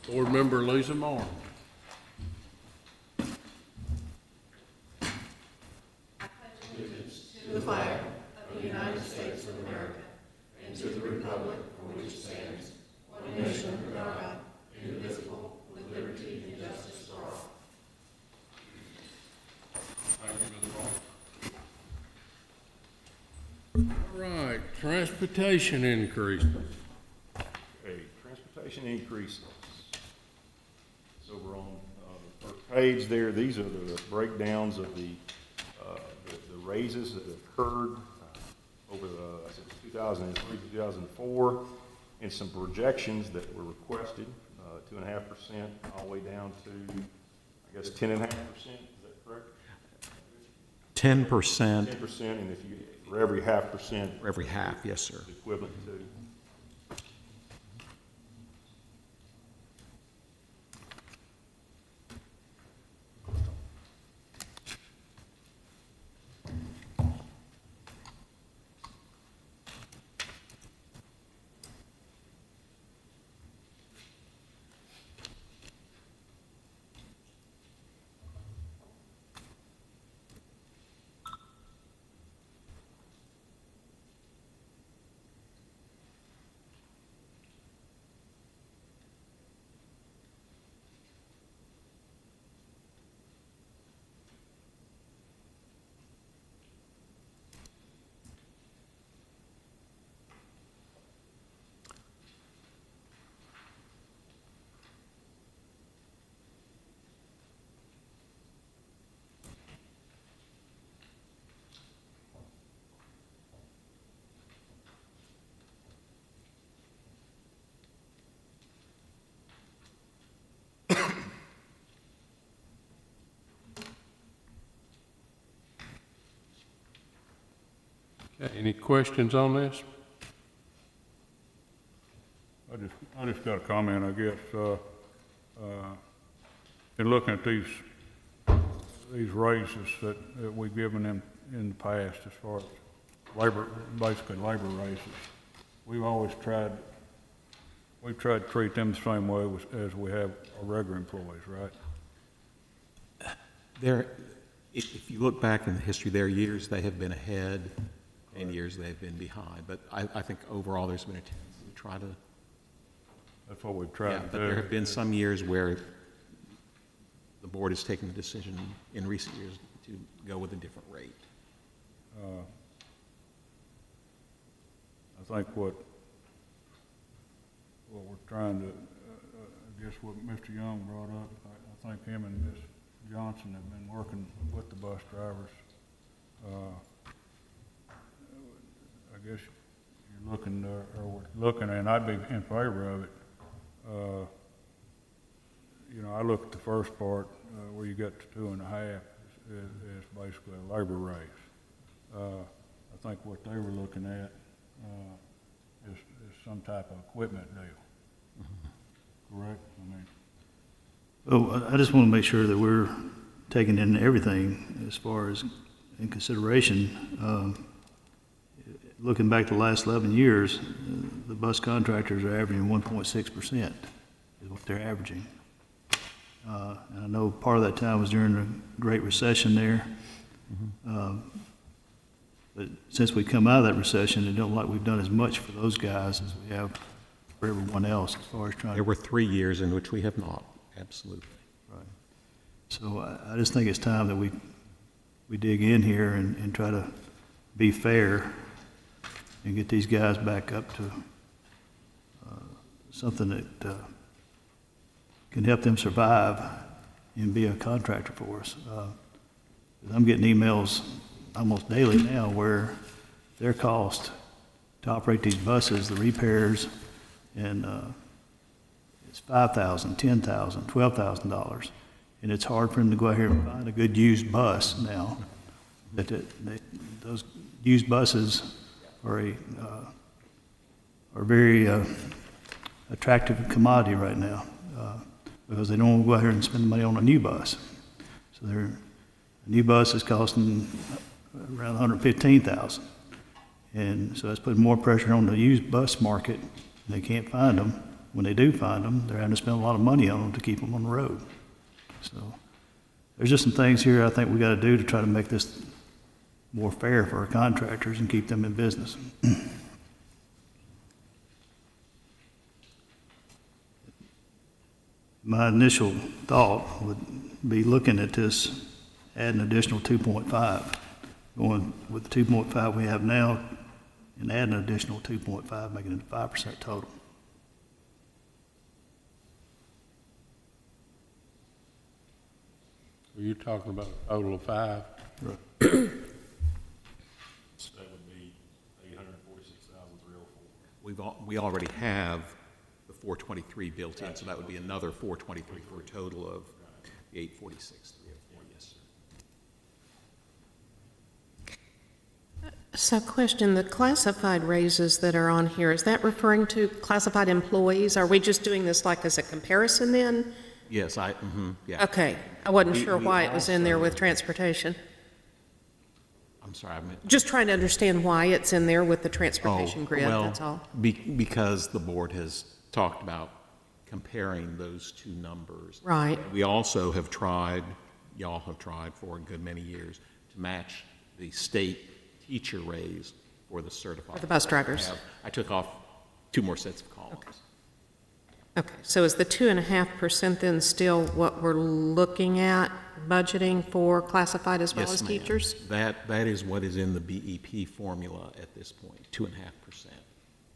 Board Member Lisa Moore. To the flag of the United States of America and to the republic for which it stands, one nation under God, indivisible, with liberty and justice for all. All right, transportation increase. Okay, transportation increases. It's over on the first page there. These are the breakdowns of the raises that occurred over the 2003 to 2004, and some projections that were requested, 2.5% all the way down to, I guess, 10.5%. Is that correct? 10%. 10%, and if you for every 0.5%. For every half, yes, sir. Equivalent to. Okay, any questions on this? I just got a comment, I guess. In looking at these raises that we've given them in the past, as far as basically labor raises, we've tried to treat them the same way as we have our regular employees, right? If you look back in the history, there are years they have been ahead and years they've been behind. But I think overall there's been a tendency to try to. That's what we've tried to do. But there have been some years where the board has taken the decision in recent years to go with a different rate. I think what we're trying to, I guess what Mr. Young brought up, I think him and Ms. Johnson have been working with the bus drivers. I guess you're looking, and I'd be in favor of it. You know, I look at the first part where you get to 2.5 is basically a labor raise. I think what they were looking at is some type of equipment deal. Correct? I mean. Oh, I just want to make sure that we're taking in everything as far as in consideration. Looking back the last 11 years, the bus contractors are averaging 1.6% is what they're averaging. And I know part of that time was during the Great Recession there. But since we come out of that recession, it don't look like we've done as much for those guys as we have for everyone else as far as trying There were 3 years in which we have not, absolutely. Right. So I just think it's time that we dig in here and try to be fair and get these guys back up to something that can help them survive and be a contractor for us. I'm getting emails almost daily now where their cost to operate these buses, the repairs, and it's $5,000, $10,000, $12,000, and it's hard for them to go out here and find a good used bus now. Those used buses are very attractive commodity right now because they don't want to go out here and spend money on a new bus. So a new bus is costing around $115,000, and so that's putting more pressure on the used bus market. They can't find them, when they do find them, they're having to spend a lot of money on them to keep them on the road. So there's just some things here I think we got to do to try to make this more fair for our contractors and keep them in business. My initial thought would be looking at this, add an additional 2.5, going with the 2.5 we have now, and add an additional 2.5, making it 5% total. You're talking about a total of 5? So that would be 846,304. We already have the 423 built in, so that would be another 423 for a total of 846,304, yes, sir. So question, the classified raises that are on here, is that referring to classified employees? Are we just doing this like as a comparison then? Yes, yeah. Okay, I wasn't We- sure we why it was in there also- with transportation. I'm sorry, I meant. Just trying to understand why it's in there with the transportation grid, well, that's all. Because the board has talked about comparing those two numbers. Right. We also have tried, y'all have tried for a good many years, to match the state teacher raise for the certified. For the bus drivers. I took off 2 more sets of columns. Okay, so is the 2.5% then still what we're looking at budgeting for classified as well Yes, as ma'am. teachers? That is what is in the BEP formula at this point, 2.5%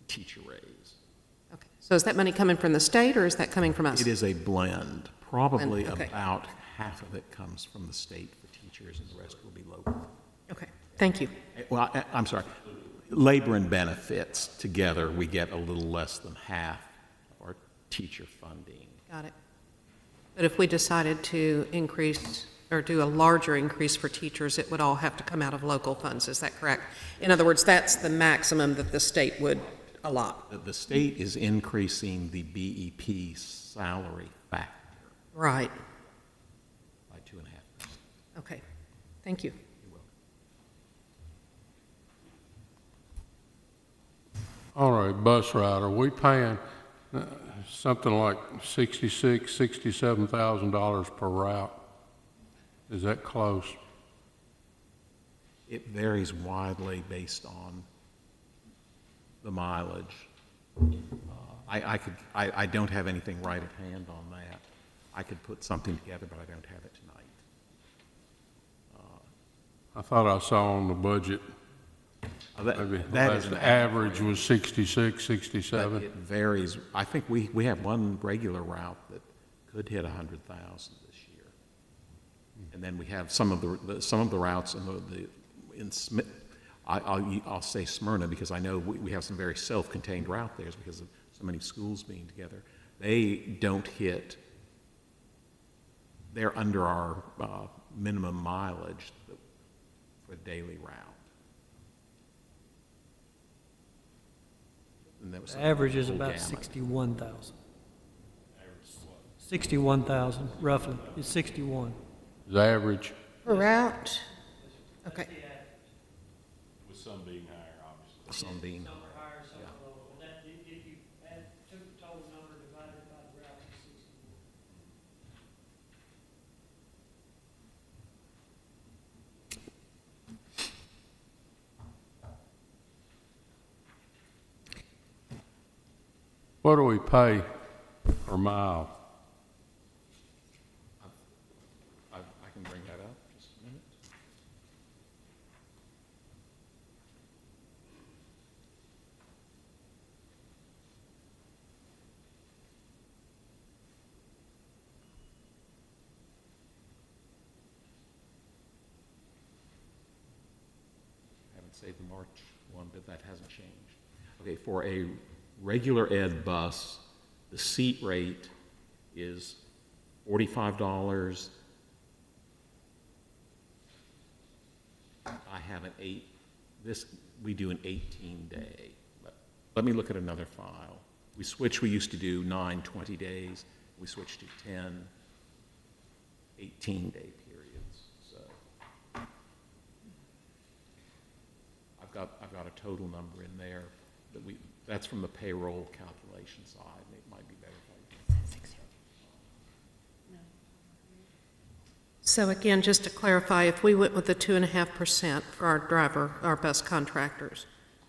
teacher raise. Okay, so is that money coming from the state or is that coming from us? It is a blend. Probably Okay. about half of it comes from the state for teachers and the rest will be local. Okay, thank you. Well, I'm sorry. Labor and benefits together, we get a little less than half of our teacher funding. Got it. But if we decided to increase or do a larger increase for teachers, it would all have to come out of local funds, is that correct? In other words, that's the maximum that the state would allot. The state is increasing the BEP salary factor Right, by 2.5%. okay, thank you. All right, bus rider, we paying something like $67,000 per route. Is that close? It varies widely based on the mileage. I don't have anything right at hand on that. I could put something together, but I don't have it tonight. I thought I saw on the budget, maybe That is the an average was 66, But 67. it varies. I think we have one regular route that could hit 100,000 this year. And then we have some of the routes in Smith, I'll say Smyrna because I know we have some very self-contained route there because of so many schools being together. They don't hit, they're under our minimum mileage for a daily route. And that was The average is the whole about gamut. 61,000. 61,000, roughly, it's 61. Is average? Per route? Okay, With some being higher, obviously. Some being, Some are higher, some are lower. Well, that, if you took the total number divided by the route, it's 61. What do we pay per mile? I can bring that up just a minute. I haven't saved the March one, but that hasn't changed. Okay, for a regular ed bus, the seat rate is $45. I have we do an 18-day. Let me look at another file. We used to do 9 20 days. We switched to 10 18-day periods. So I've got a total number in there that's from the payroll calculation side. It might So again, just to clarify, if we went with the 2.5% for our bus contractors,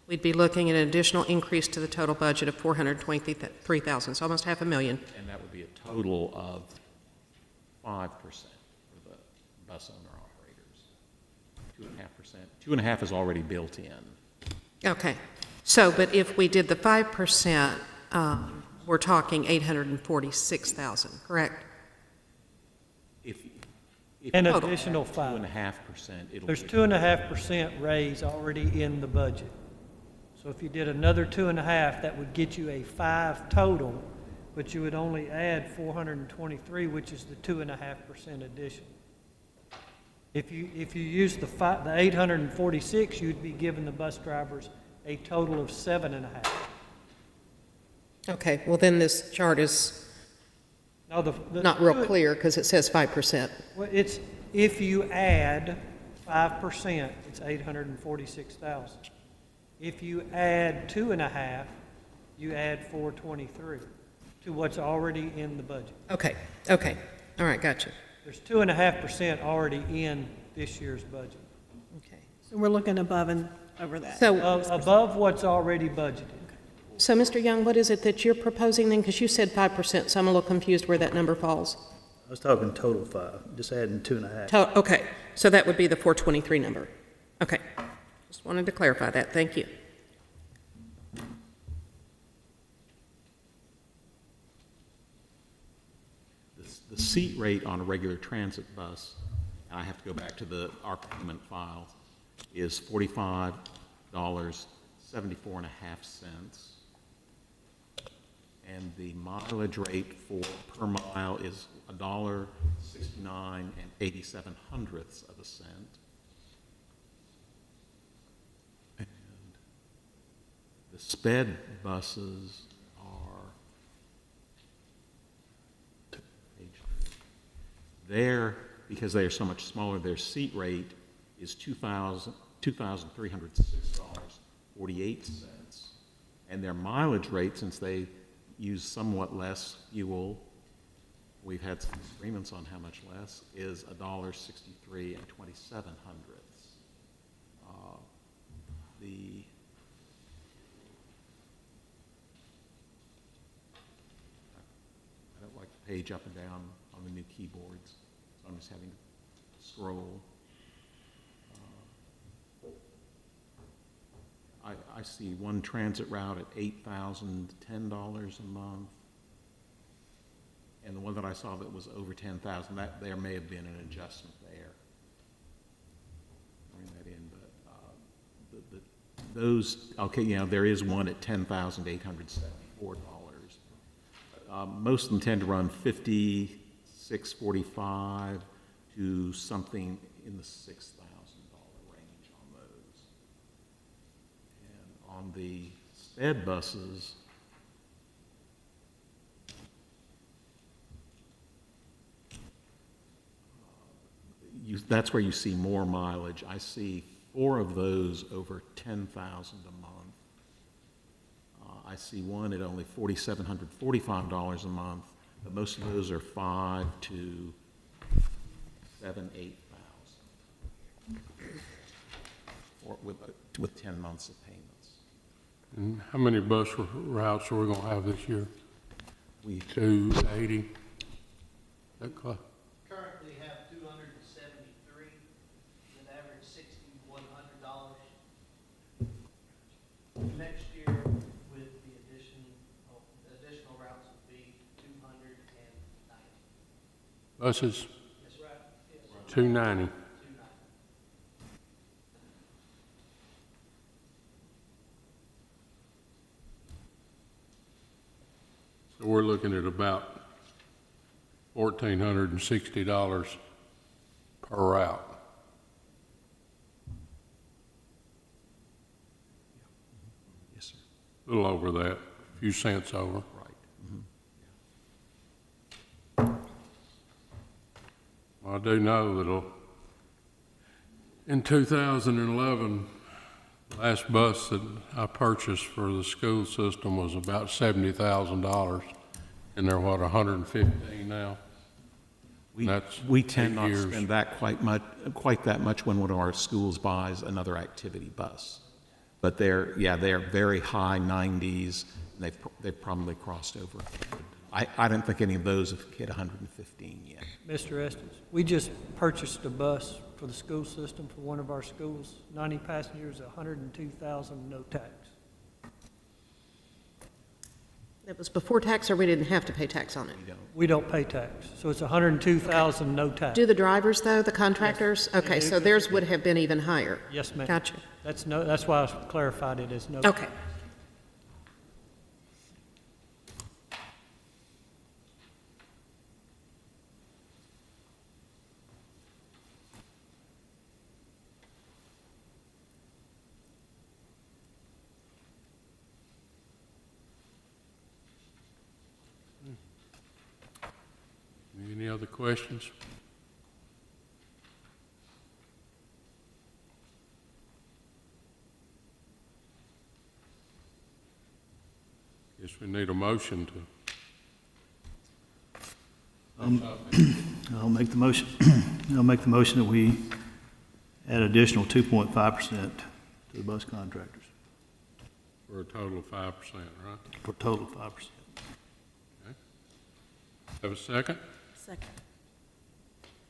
we'd be looking at an additional increase to the total budget of $423,000, so almost $500,000. And that would be a total of 5% for the bus owner operators. 2.5%. 2.5 is already built in. Okay. So, but if we did the 5%, we're talking $846,000, correct? If An Total. additional 5. 2.5%, it'll There's be 2.5% raise already in the budget. So if you did another 2.5, that would get you a 5 total, but you would only add 423, which is the 2.5% addition. If you use the 846, you'd be giving the bus drivers a total of 7.5. Okay, well then this chart is Now not real clear because it says 5%. Well, it's, if you add 5%, it's 846,000. If you add 2.5, you add 423 to what's already in the budget. Okay, all right, gotcha. There's 2.5% already in this year's budget, Okay. So we're looking above and over that. So, above what's already budgeted. so Mr. Young, what is it that you're proposing then? Because you said 5%, so I'm a little confused where that number falls. I was talking total 5, just adding 2.5. Okay, so that would be the 423 number. Okay, just wanted to clarify that, thank you. the seat rate on a regular transit bus, and I have to go back to our payment file, is $45.74.5. And the mileage rate per mile is $1.6987 of a cent. And the sped buses are there, because they are so much smaller, their seat rate is $2,306.48. And their mileage rate, since they use somewhat less fuel, we've had some agreements on how much less, is $1.63 and 27 hundredths. I don't like the page up and down on the new keyboards, so I'm just having to scroll. I see one transit route at $8,010 a month, and the one that I saw that was over 10,000. That there may have been an adjustment there. Bring that in, but those okay. Yeah, there is one at $10,874. Most of them tend to run $56.45 to something in the $6,000 range on those. And on the sped buses, that's where you see more mileage. I see 4 of those over 10,000 a month. I see one at only $4,745 a month, but most of those are 5 to 7, 8,000, or with 10 months of payments. And how many bus routes are we gonna have this year? We 280? That close? Currently have 273, that average $6,100. Next year, with the additional routes will be 290. Buses, That's right. Yes. 290. 290. So we're looking at about $1,460 per route. Yes, sir. A little over that, a few cents over. Right. I do know that in 2011, last bus that I purchased for the school system was about $70,000, and they're, what, 115 now? We tend 8 not to years. spend that quite that much when one of our schools buys another activity bus. But they're very high 90s, and they've probably crossed over. I don't think any of those have hit 115 yet. Mr. Estes, we just purchased a bus for the school system for one of our schools, 90 passengers, 102,000, no tax. That was before tax, or we didn't have to pay tax on it? We don't pay tax, so it's 102,000, no tax. Do the drivers, though, the contractors? Okay, so theirs would have been even higher? Yes, ma'am. Gotcha. That's why I clarified it as no. Okay. Any other questions? Guess we need a motion to. I'll make the motion, I'll make the motion that we add additional 2.5% to the bus contractors, For a total of 5%, right? for a total of 5%. Okay. Have a second? Second.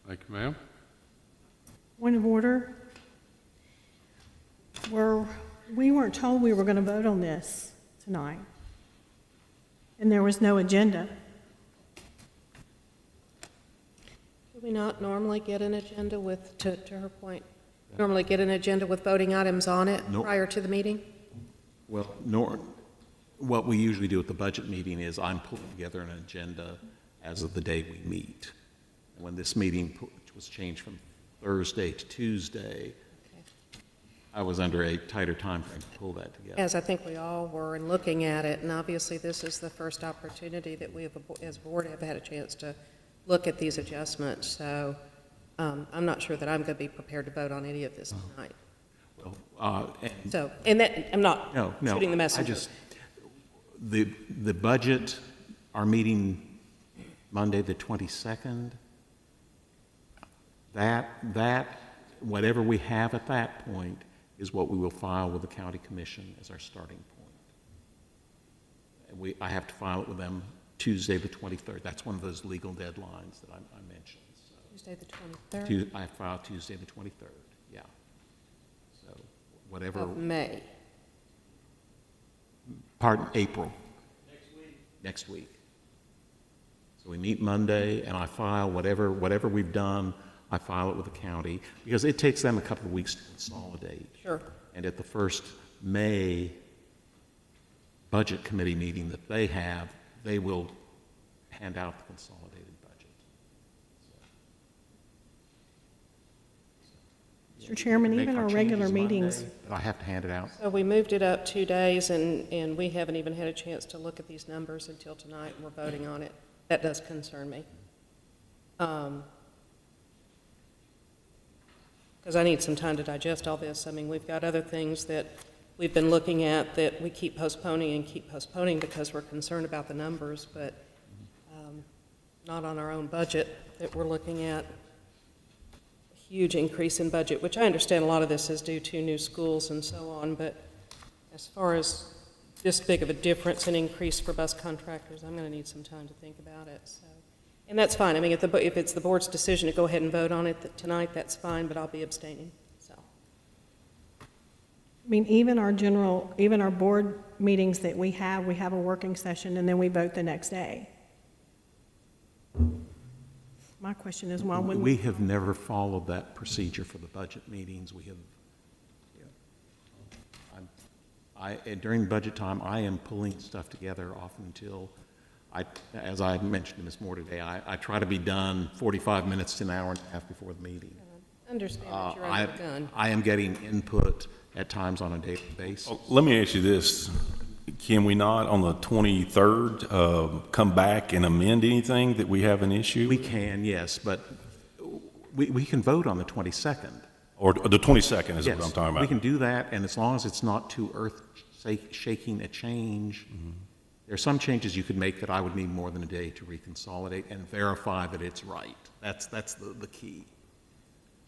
Thank you, ma'am. Point of order. We weren't told we were going to vote on this tonight, and there was no agenda. Do we not normally get an agenda with, to her point, normally get an agenda with voting items on it Nope. prior to the meeting? Well, what we usually do at the budget meeting is I'm pulling together an agenda as of the day we meet. When this meeting was changed from Thursday to Tuesday, I was under a tighter time frame to pull that together. As I think we all were in looking at it, and obviously this is the first opportunity that we have, as a board, have had a chance to look at these adjustments. So I'm not sure that I'm going to be prepared to vote on any of this tonight. So, and that, I'm not shooting the messenger. The budget, our meeting Monday the 22nd, that, whatever we have at that point is what we will file with the county commission as our starting point. I have to file it with them Tuesday the 23rd. That's one of those legal deadlines that I mentioned. So Tuesday the 23rd? I file Tuesday the 23rd, yeah. So whatever. Of May. Pardon, April. Next week. So we meet Monday, and I file whatever we've done, I file it with the county, because it takes them a couple of weeks to consolidate. Sure. And at the first May budget committee meeting that they have, they will hand out the consolidated budget. Mr. Chairman, Make even our changes regular Monday, meetings, but I have to hand it out. So we moved it up 2 days, and we haven't even had a chance to look at these numbers until tonight, and we're voting on it. That does concern me. Because I need some time to digest all this. I mean, we've got other things that we've been looking at that we keep postponing because we're concerned about the numbers, but not on our own budget that we're looking at. A huge increase in budget, which I understand a lot of this is due to new schools and so on, but as far as this big of a difference in increase for bus contractors, I'm going to need some time to think about it. So, and that's fine. I mean, if it's the board's decision to go ahead and vote on it tonight, that's fine, but I'll be abstaining. So, I mean, even our board meetings that we have a working session, and then we vote the next day. My question is, why wouldn't We have never followed that procedure for the budget meetings. We have, during budget time, I am pulling stuff together often until, as I mentioned to Ms. Moore today, I try to be done 45 minutes to an hour and a half before the meeting. understand that you're under the gun. I am getting input at times on a daily basis. Oh, let me ask you this. Can we not, on the 23rd, come back and amend anything that we have an issue? We can, yes, but we can vote on the 22nd. Or the 22nd is Yes, what I'm talking about. we can do that, and as long as it's not too earth-shaking a change, There are some changes you could make that I would need more than a day to reconsolidate and verify that it's right. That's the key.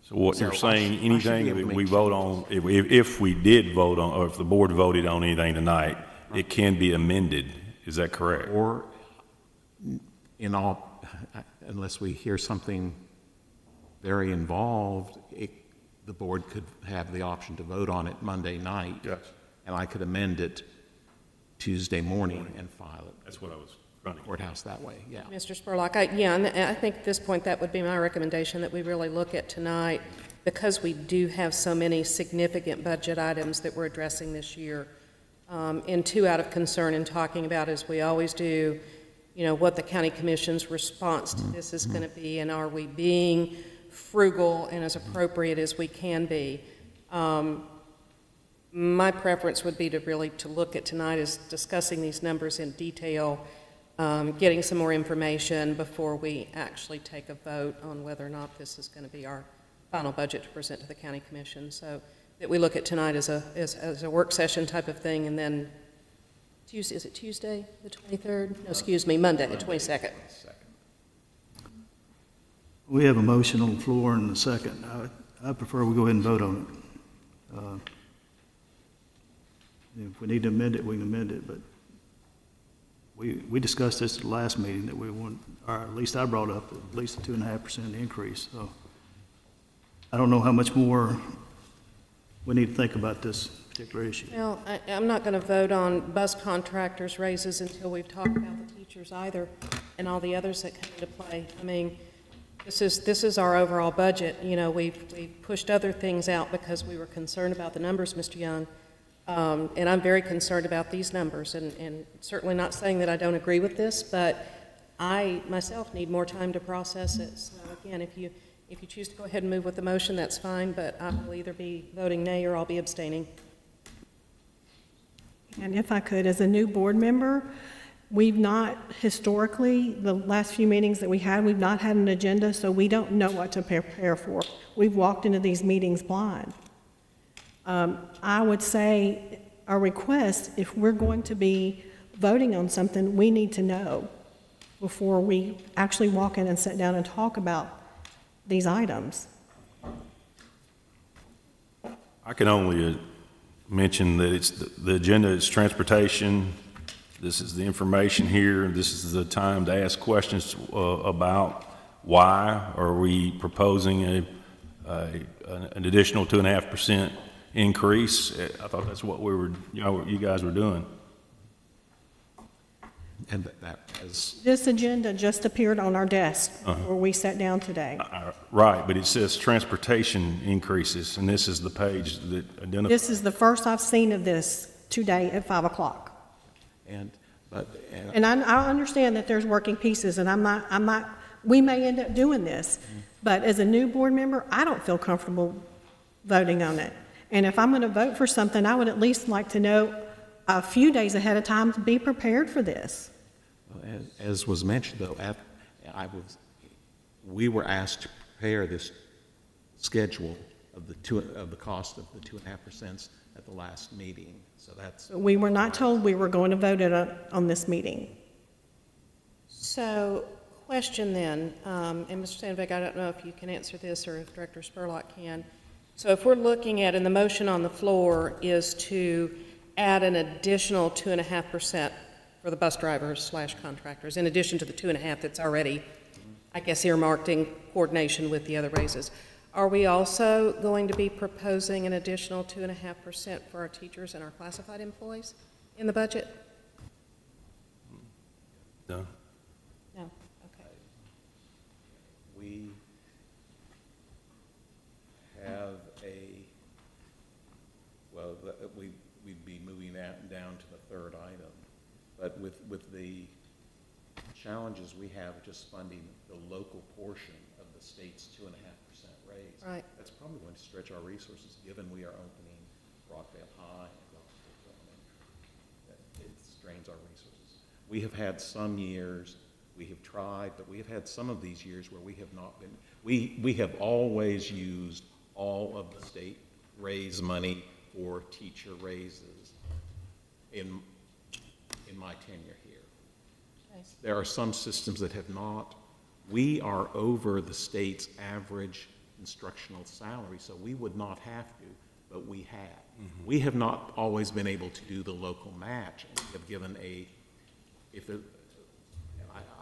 So what So you're I saying, should be anything able to that we make vote on, if we did vote on, or if the board voted on anything tonight, it can be amended. Is that correct? Or in all, unless we hear something very involved, the board could have the option to vote on it Monday night. Yes. And I could amend it Tuesday morning and file it That's what I was running. courthouse that way, yeah. Mr. Spurlock, and I think at this point, that would be my recommendation, that we really look at tonight, because we do have so many significant budget items that we're addressing this year, and two out of concern in talking about, as we always do, what the county commission's response to this is going to be, and are we being frugal and as appropriate as we can be. My preference would be to look at tonight as discussing these numbers in detail, getting some more information before we actually take a vote on whether or not this is going to be our final budget to present to the county commission. So that we look at tonight as a work session type of thing, and then Tuesday, is it Tuesday, the 23rd? No, excuse me, Monday, the 22nd. We have a motion on the floor and a second. I prefer we go ahead and vote on it. If we need to amend it, we can amend it, but we discussed this at the last meeting, that we want, or at least I brought up at least a 2.5% increase. So I don't know how much more we need to think about this particular issue. Well, I'm not going to vote on bus contractors' raises until we've talked about the teachers either, and all the others that come into play. I mean, this is our overall budget. We've pushed other things out because we were concerned about the numbers, Mr. Young. And I'm very concerned about these numbers, and certainly not saying that I don't agree with this, but I myself need more time to process it. So again, if you choose to go ahead and move with the motion, that's fine, but I will either be voting nay or I'll be abstaining. And if I could, as a new board member, we've not historically, the last few meetings that we had, we've not had an agenda, so we don't know what to prepare for. We've walked into these meetings blind. I would say our request, if we're going to be voting on something, we need to know before we actually walk in and sit down and talk about these items. I can only mention that the agenda is transportation. This is the information here. This is the time to ask questions about why are we proposing an additional 2.5% increase. I thought that's what you guys were doing. And that is, This agenda just appeared on our desk where we sat down today. Right, but it says transportation increases, and this is the page that identifies. This is the first I've seen of this today at 5 o'clock. and And I understand that there's working pieces, and we may end up doing this, but as a new board member, I don't feel comfortable voting on it. And if I'm going to vote for something, I would at least like to know a few days ahead of time to be prepared for this. as was mentioned, though, we were asked to prepare this schedule of the cost of the 2.5% at the last meeting. So that's. We were not told we were going to vote on this meeting. So, question then, and Mr. Sandvik, I don't know if you can answer this or if Director Spurlock can. So if we're looking at, and the motion on the floor is to add an additional 2.5% for the bus drivers / contractors, in addition to the 2.5% that's already, I guess, earmarked in coordination with the other raises. Are we also going to be proposing an additional 2.5% for our teachers and our classified employees in the budget? No. No, okay. We have we'd be moving that down to the third item. But with the challenges we have just funding the local portion of the state's 2.5% raise, Right. that's probably going to stretch our resources, given we are opening Rockvale High and Rockvale Elementary. It strains our resources. We have had some years, we have tried, but we have had some of these years where we have not been, we have always used all of the state raise money for teacher raises in my tenure here. There are some systems that have not. We are over the state's average instructional salary, so we would not have to, but we have. We have not always been able to do the local match, and we have given a, if it,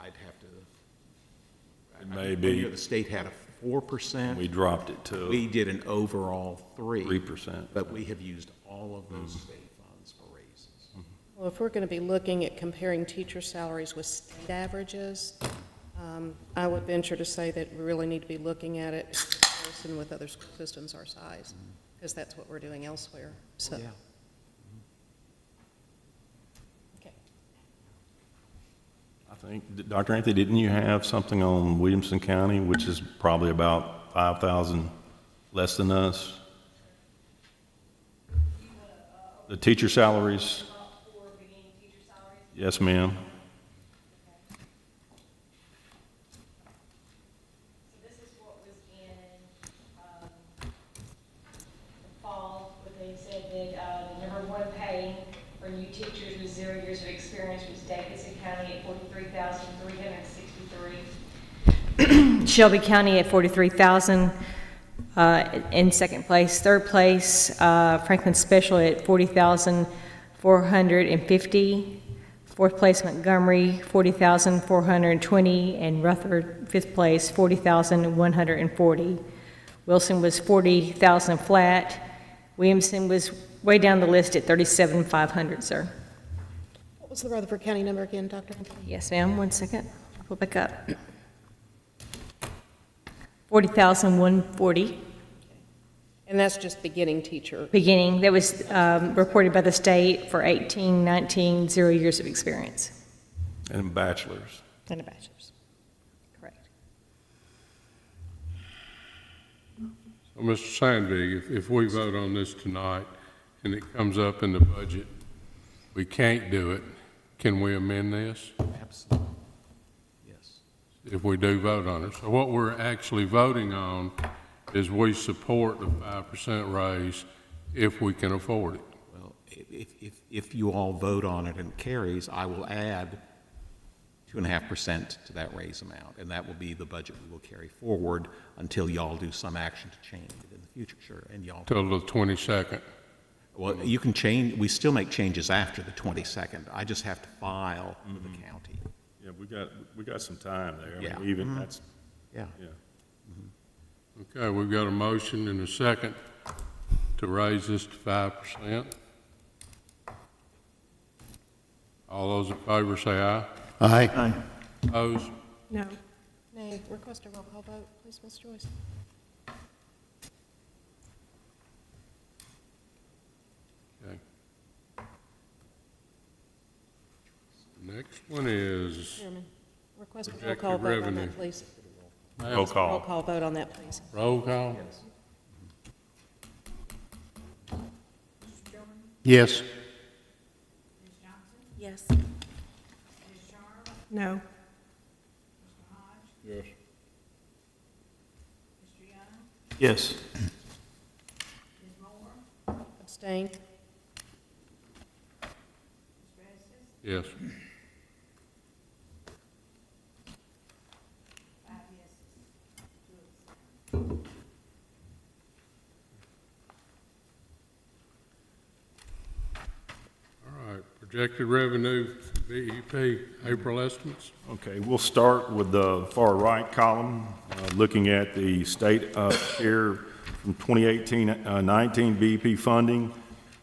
I'd have to. It may be. The state had a 4%. We dropped it to We did an overall 3%. but we have used all of those state funds for raises. Well, if we're going to be looking at comparing teacher salaries with state averages, I would venture to say that we really need to be looking at it in comparison with other school systems our size, because that's what we're doing elsewhere, so. Yeah. Okay. I think, Dr. Anthony, didn't you have something on Williamson County, which is probably about 5,000 less than us? The teacher salaries? Yes, ma'am. So this is what was in the fall, what they said that the number one pay for new teachers with 0 years of experience was Davidson County at $43,363. Shelby County at $43,000 in second place. Third place, Franklin Special at $40,450. Fourth place, Montgomery, $40,420, and Rutherford, fifth place, $40,140. Wilson was $40,000 flat. Williamson was way down the list at $37,500, sir. What was the Rutherford County number again, Dr. Anthony? Yes, ma'am, 1 second. I'll pull back up. $40,140. And that's just beginning teacher. Beginning, that was reported by the state for 18, 19, 0 years of experience. And bachelors. And a bachelor's. Correct. So, Mr. Sandvig, if we vote on this tonight and it comes up in the budget, we can't do it, can we amend this? Absolutely. Yes. If we do vote on it. So what we're actually voting on is we support the 5% raise if we can afford it. Well, if you all vote on it and it carries, I will add 2.5% to that raise amount, and that will be the budget we will carry forward until y'all do some action to change it in the future, sure, and y'all. Till the 22nd. Well, you can change, we still make changes after the 22nd. I just have to file with the county. Yeah, we got some time there. I mean, Yeah. even that's, Yeah. yeah. Okay, we've got a motion and a second to raise this to 5%. All those in favor say aye. Aye. Opposed? No. Nay, request a roll call vote, please, Ms. Joyce. Okay. Next one is Chairman, request a roll Projected call vote on revenue. that, please. Roll Roll call. call vote on that, please. roll call. Yes. Yes. No. Yes. Yes. Abstain? Yes. All right, projected revenue, BEP, April estimates. Okay, we'll start with the far right column, looking at the state share from 2018-19 BEP funding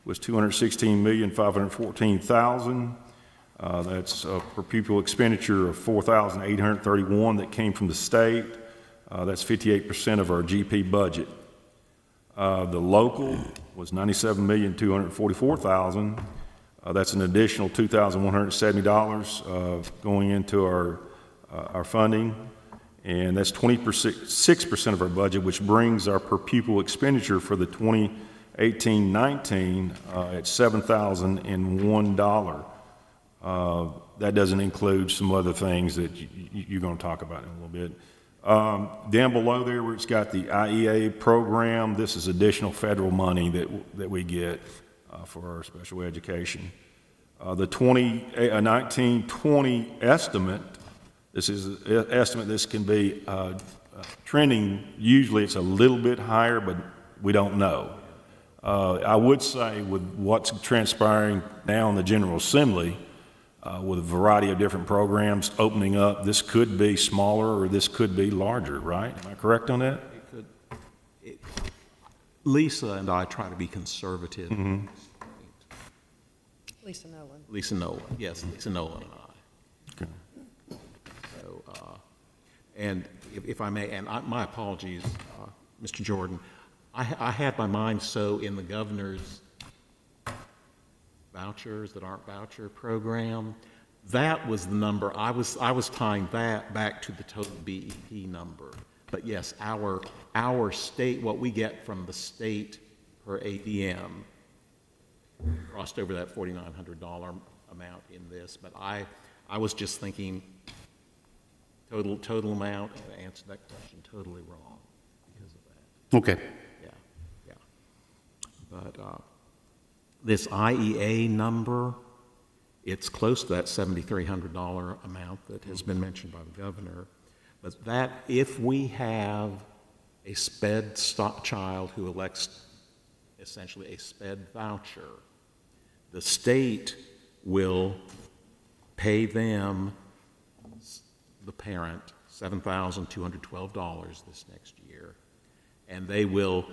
was $216,514,000. That's a per pupil expenditure of $4,831 that came from the state. That's 58% of our GP budget. The local was $97,244,000. That's an additional $2,170 going into our funding, and that's 26% of our budget, which brings our per pupil expenditure for the 2018-19 at $7,001. That doesn't include some other things that you're going to talk about in a little bit. Down below there, where it's got the IEA program, this is additional federal money that we get for our special education. The 1920 estimate, this is an estimate, this can be trending, usually it's a little bit higher, but we don't know. I would say with what's transpiring now in the General Assembly, with a variety of different programs opening up, this could be smaller or this could be larger, right? Am I correct on that? Lisa and I try to be conservative. Lisa Nolan. Lisa Nolan, yes, Lisa Nolan and I. Okay. So, and if I may, and my apologies, Mr. Jordan, I had my mind so in the governor's vouchers that aren't voucher program. That was the number. I was tying that back to the total BEP number. But yes, our state, what we get from the state per ADM crossed over that $4,900 amount in this. But I was just thinking total amount, and I answered that question totally wrong because of that. Okay. Yeah. But this IEA number, it's close to that $7,300 amount that has been mentioned by the governor. But that, if we have a SPED child who elects essentially a SPED voucher, the state will pay them, the parent, $7,212 this next year, and they will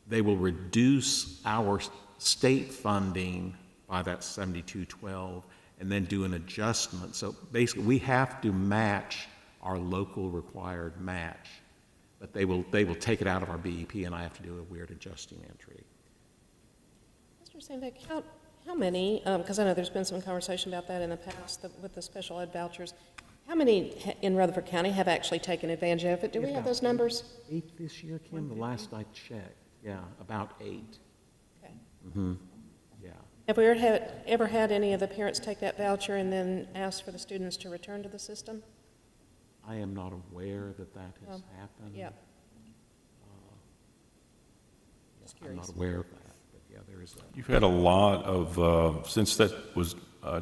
reduce our state funding by that $7,212 and then do an adjustment. So basically, we have to match our local required match, but they will take it out of our BEP, and I have to do a weird adjusting entry. Mr. Sandbeck, how many, because I know there's been some conversation about that in the past with the special ed vouchers, how many in Rutherford County have actually taken advantage of it? Do we have those numbers? 8 this year, Kim, the last I checked. Yeah, about 8. Okay. Yeah. Have we ever had any of the parents take that voucher and then ask for the students to return to the system? I am not aware that has happened. Yeah. Just I'm curious. not aware of that, but yeah, there is that. You've had a lot of, since that was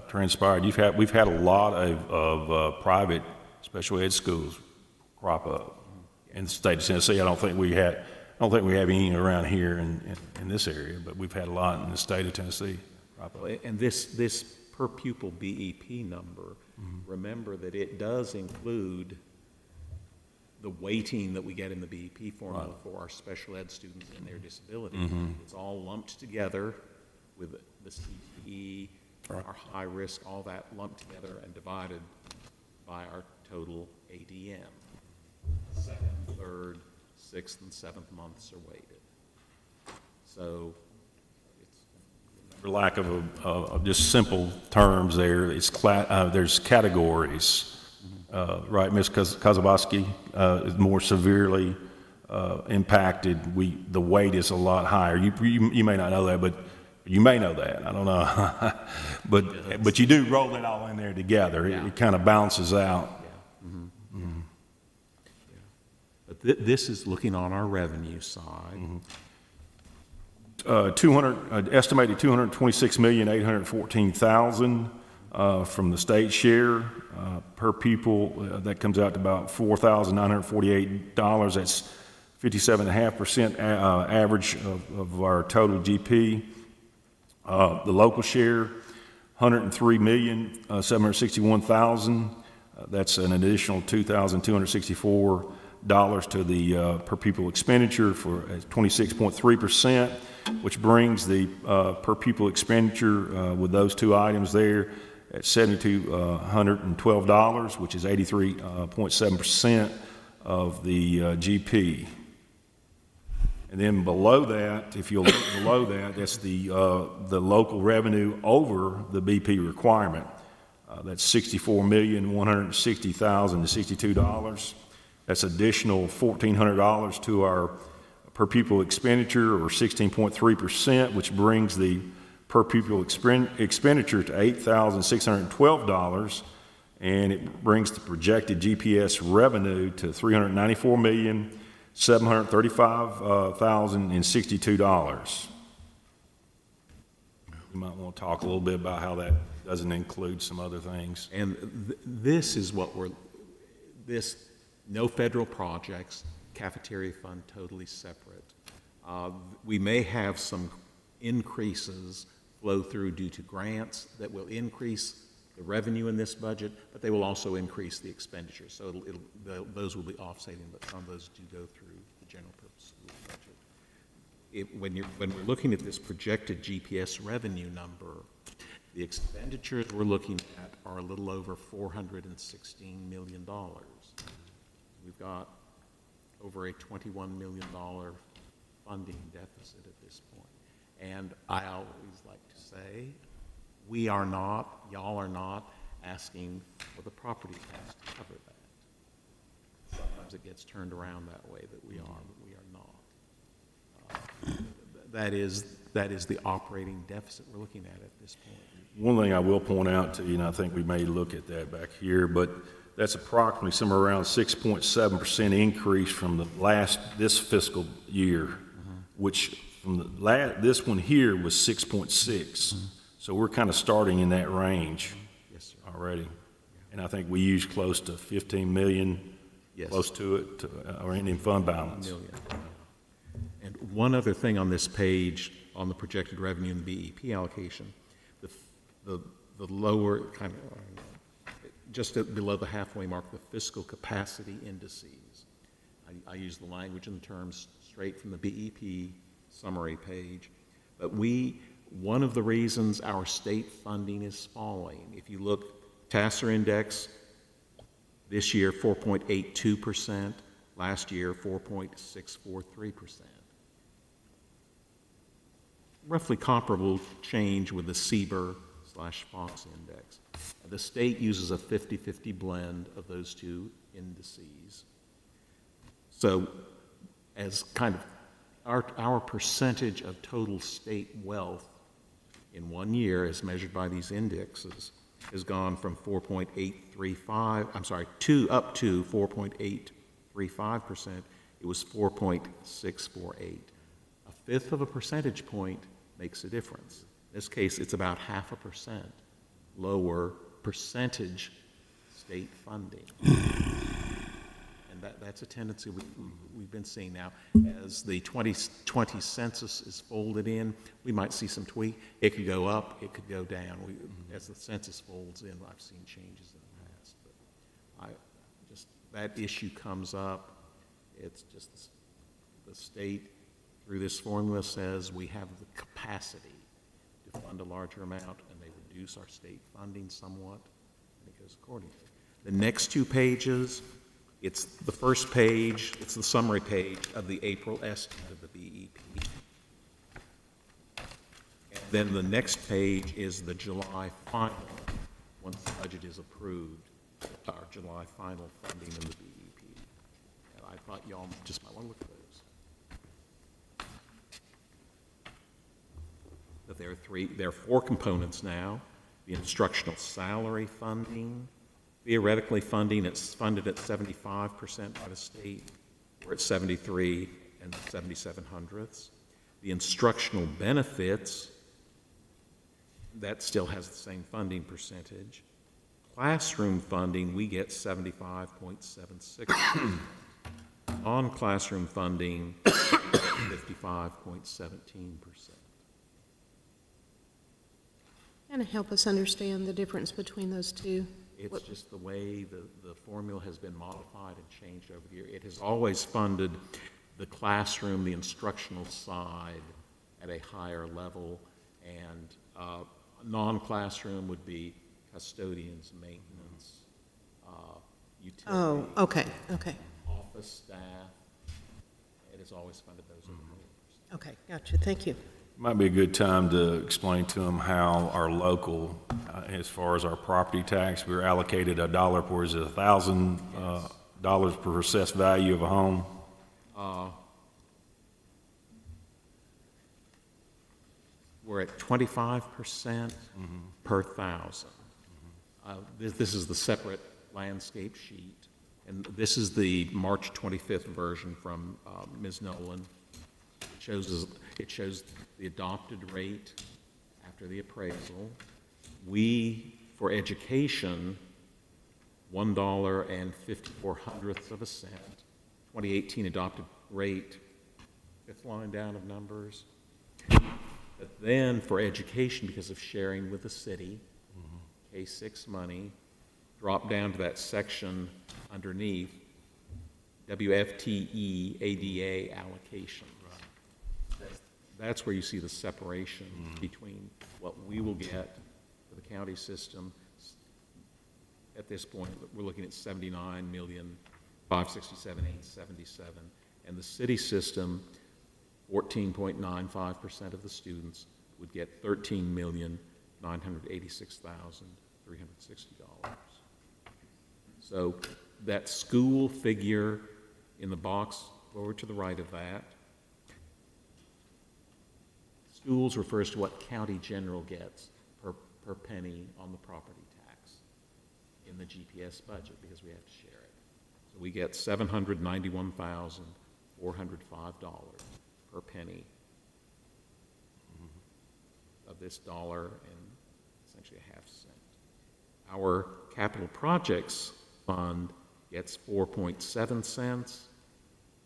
transpired, we've had a lot of private special ed schools crop up in the state of Tennessee. I don't think we have any around here in this area, but we've had a lot in the state of Tennessee crop up. And this per pupil BEP number, remember that it does include the weighting that we get in the BEP formula for our special ed students and their disabilities. It's all lumped together with the CTE, our high risk, all that lumped together and divided by our total ADM. Second, third, 6th, and 7th months are weighted. So For lack of just simple terms there, there's categories, right? Ms. Kozabowski is more severely impacted. The weight is a lot higher. You may not know that, but you may know that. I don't know. but you do roll it all in there together. It kind of balances out. But this is looking on our revenue side. Estimated $226,814,000 from the state share per pupil. That comes out to about $4,948. That's 57.5% average of our total GP. The local share, $103,761,000. That's an additional $2,264 to the per pupil expenditure for 26.3%, which brings the per pupil expenditure with those two items there at $7,212, which is 83.7% of the GP. And then below that, if you'll look below that, that's the local revenue over the BP requirement. That's $64,160,062. That's additional $1,400 to our per pupil expenditure, or 16.3%, which brings the per pupil expenditure to $8,612, and it brings the projected GPS revenue to $394,735,062. you might want to talk a little bit about how that doesn't include some other things. And this is what no federal projects, cafeteria fund totally separate. We may have some increases flow through due to grants that will increase the revenue in this budget, but they will also increase the expenditures. So those will be offsetting, but some of those do go through the general purpose school budget. When we're looking at this projected GPS revenue number, the expenditures we're looking at are a little over $416 million. We've got over a $21 million funding deficit at this point. And I always like to say, we are not, y'all are not asking for the property tax to cover that. Sometimes it gets turned around that way, that we are, but we are not. That is the operating deficit we're looking at this point. One thing I will point out to you, and I think we may look at that back here, but that's approximately somewhere around 6.7% increase from this fiscal year, which from this one here was 6.6. So we're kind of starting in that range already. And I think we use close to 15 million, close to it, or in fund balance. And one other thing on this page, on the projected revenue and BEP allocation, the lower, kind of, just below the halfway mark, the fiscal capacity indices. I use the language and terms straight from the BEP summary page, but one of the reasons our state funding is falling, if you look, TASER index, this year 4.82%, last year 4.643%. Roughly comparable change with the CBER/Fox index. The state uses a 50-50 blend of those two indices. So as kind of our percentage of total state wealth in 1 year, as measured by these indexes, has gone from 4.835, up to 4.835%. It was 4.648. A fifth of a percentage point makes a difference. In this case, it's about 0.5% lower percentage state funding. And that's a tendency we've been seeing now. As the 2020 census is folded in, we might see some tweak. It could go up, it could go down. As the census folds in, I've seen changes in the past. But that issue comes up. It's just the state, through this formula, says we have the capacity to fund a larger amount, and they reduce our state funding somewhat, and it goes accordingly. The next two pages, it's the first page, it's the summary page of the April estimate of the BEP. And then the next page is the July final, once the budget is approved, our July final funding in the BEP. And I thought y'all just might want to look at those. But there are four components now. The instructional salary funding, theoretically it's funded at 75% by the state. We're at 73 and 77/100ths. The instructional benefits, that still has the same funding percentage. Classroom funding, we get 75.76. On-classroom funding, 55.17%. Kind of help us understand the difference between those two. It's just the way the formula has been modified and changed over the year. It has always funded the classroom, the instructional side at a higher level, and non-classroom would be custodians, maintenance, utilities. Oh, okay. Office staff. It has always funded those over the years. Okay, gotcha, thank you. Might be a good time to explain to them how our local, as far as our property tax, we're allocated $1 per, is it $1,000 per assessed value of a home? We're at 25% per thousand. This is the separate landscape sheet, and this is the March 25th version from Ms. Nolan. It shows the adopted rate after after the appraisal. We, for education, $1.54 of a cent. 2018 adopted rate, fifth line down of numbers. But then for education, because of sharing with the city, K-6 money, drop down to that section underneath, WFTE ADA allocation. That's where you see the separation between what we will get for the county system. At this point, we're looking at 79,567,877, and the city system, 14.95% of the students would get $13,986,360. So that school figure in the box over to the right of that, schools refers to what county general gets per penny on the property tax in the GPS budget, because we have to share it. So we get $791,405 per penny of this dollar and essentially a half cent. Our capital projects fund gets 4.7 cents.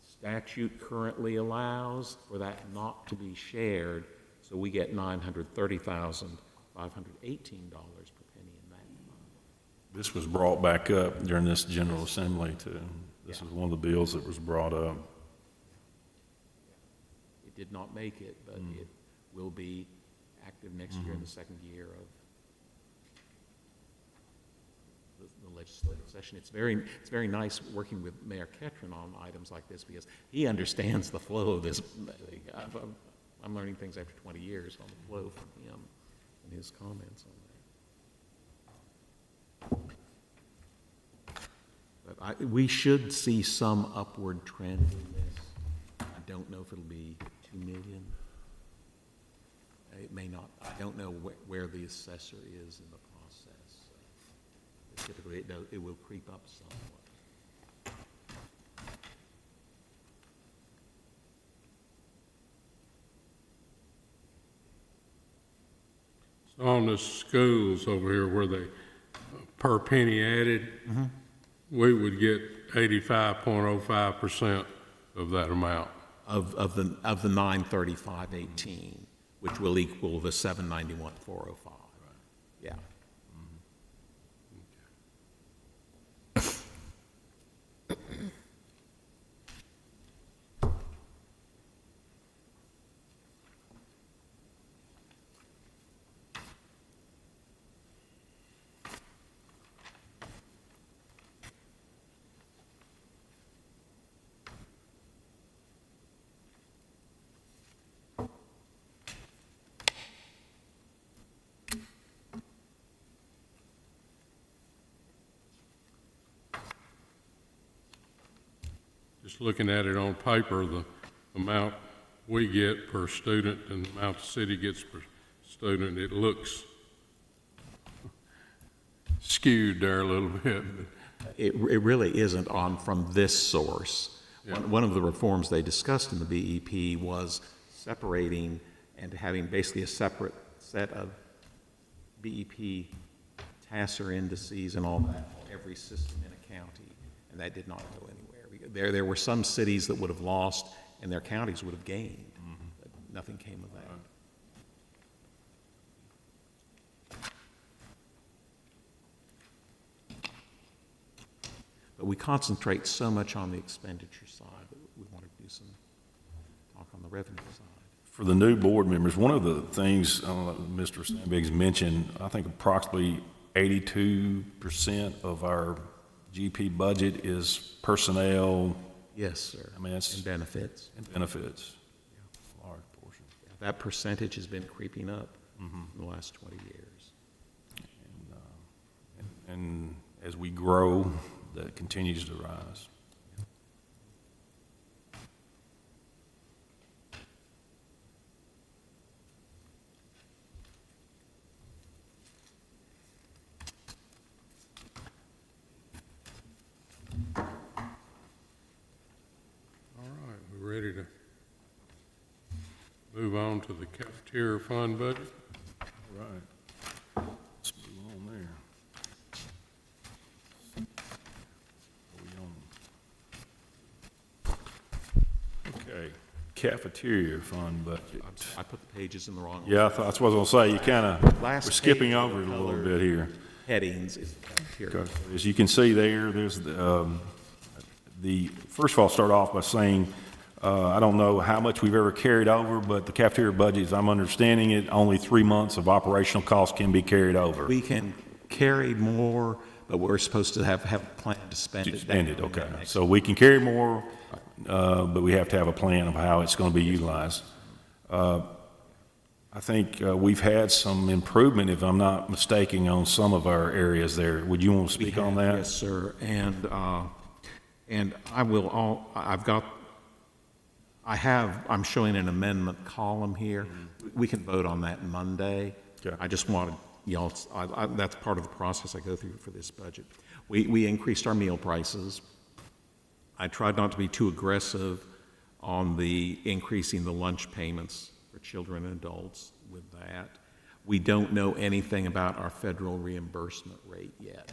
Statute currently allows for that not to be shared, so we get $930,518 per penny in that fund. This was brought back up during this General Assembly too. This was one of the bills that was brought up. It did not make it, but it will be active next year in the second year of the legislative session. It's very nice working with Mayor Ketron on items like this, because he understands the flow of this. I'm learning things after 20 years on the flow from him and his comments on that. But we should see some upward trend in this. I don't know if it'll be 2 million. It may not. I don't know where the assessor is in the process. Typically, it will creep up somewhat. So on the schools over here where they, per penny added, we would get 85.05% of that amount. Of the 935.18, which will equal the 791.405. Yeah. Just looking at it on paper, the amount we get per student and the amount the city gets per student, it looks skewed there a little bit. It really isn't from this source. Yeah. One of the reforms they discussed in the BEP was separating and having basically a separate set of BEP TASER indices and all that, every system in a county, and that did not go anywhere. There were some cities that would have lost and their counties would have gained, but nothing came of that. But we concentrate so much on the expenditure side that we want to do some talk on the revenue side. For the new board members, one of the things Mr. Sandbiggs mentioned, I think approximately 82% of our GP budget is personnel. Yes, sir. I mean, it's and benefits. And benefits. Yeah. Large portion. Yeah, that percentage has been creeping up in the last 20 years. And as we grow, that continues to rise. Ready to move on to the cafeteria fund budget? right. Let's move on there. Okay, cafeteria fund budget. I put the pages in the wrong. Yeah, that's what I was gonna say, you kinda, we're skipping page, over it a little colored bit here. Headings is the cafeteria. As you can see there, there's first of all, start off by saying, I don't know how much we've ever carried over, but the cafeteria budget, as I'm understanding it, only 3 months of operational costs can be carried over. We can carry more, but we're supposed to have a plan to spend it. Spend it, okay. So we can carry more, but we have to have a plan of how it's going to be utilized. I think we've had some improvement, if I'm not mistaken, on some of our areas there. Would you want to speak on that? Yes, sir. And I'm showing an amendment column here. We can vote on that Monday. Okay. I just wanted y'all, that's part of the process I go through for this budget. We increased our meal prices. I tried not to be too aggressive on the increasing the lunch payments for children and adults with that. We don't know anything about our federal reimbursement rate yet.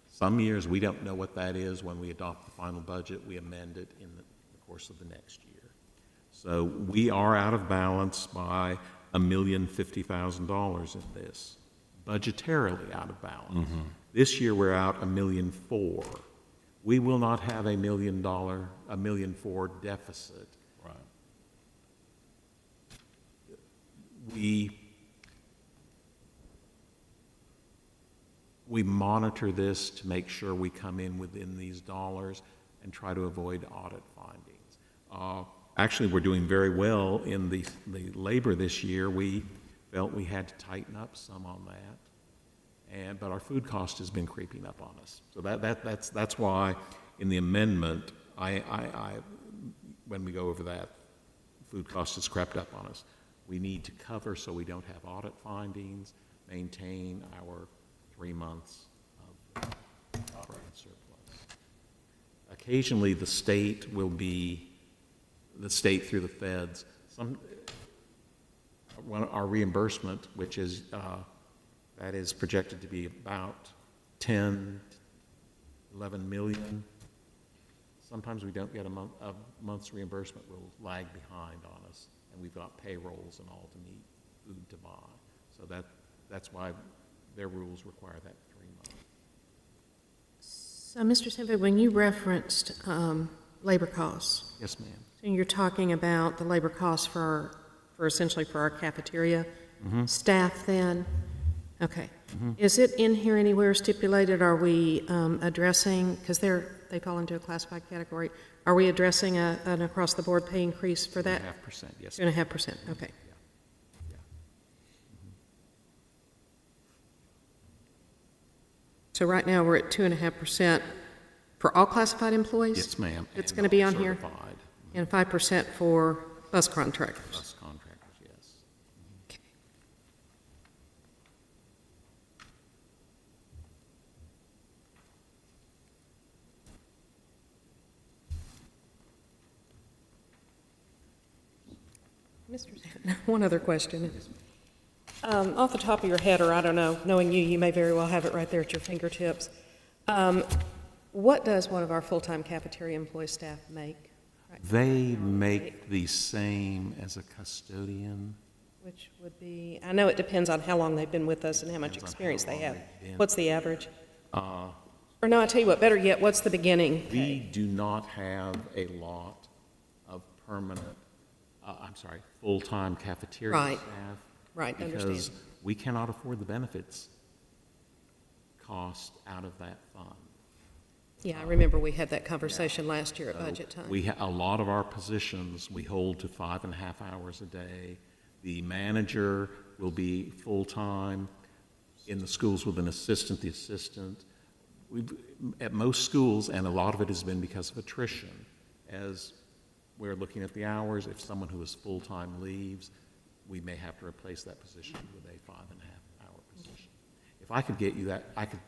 Some years we don't know what that is. When we adopt the final budget, we amend it in the course of the next year. So we are out of balance by $1,050,000 in this, budgetarily out of balance. This year we're out $1.4 million. We will not have $1 million deficit. Right. We monitor this to make sure we come in within these dollars and try to avoid audit findings. Actually, we're doing very well in the labor this year. We felt we had to tighten up some on that, but our food cost has been creeping up on us. So that's why in the amendment, when we go over that, food cost has crept up on us. We need to cover so we don't have audit findings, maintain our 3 months of operating surplus. Occasionally, the state through the feds, our reimbursement, which is, that is projected to be about 10, 11 million. Sometimes we don't get a month's reimbursement, will lag behind on us, and we've got payrolls and all to meet, food to buy. So that's why their rules require that 3 months. So, Mr. Simba, when you referenced labor costs, Yes, ma'am. so you're talking about the labor costs for essentially for our cafeteria staff then? Okay. Is it in here anywhere stipulated? Are we addressing, because they fall into a classified category, are we addressing an across-the-board pay increase for that? 2.5%, yes. 2.5%, okay. Yeah. So right now, we're at 2.5% for all classified employees? Yes, ma'am. It's And going to be on here? certified. And 5% for bus contractors? Bus contractors, yes. Okay. Mr. Zan, one other question. Off the top of your head, or I don't know, knowing you may very well have it right there at your fingertips. What does one of our full-time cafeteria employee staff make? They make the same as a custodian. Which would be, I know it depends on how long they've been with us and how much Depends on experience how they long have. they've been. What's the average? Or no, I tell you what, better yet, what's the beginning We pay? do not have a lot of full-time cafeteria Right. staff. Right, Because understand. we cannot afford the benefits cost out of that fund. Yeah, I remember we had that conversation last year at budget time. A lot of our positions, we hold to 5.5 hours a day. The manager will be full-time in the schools with an assistant, the assistant. At most schools, and a lot of it has been because of attrition, as we're looking at the hours, if someone who is full-time leaves, we may have to replace that position with a 5.5-hour position. If I could get you that, I could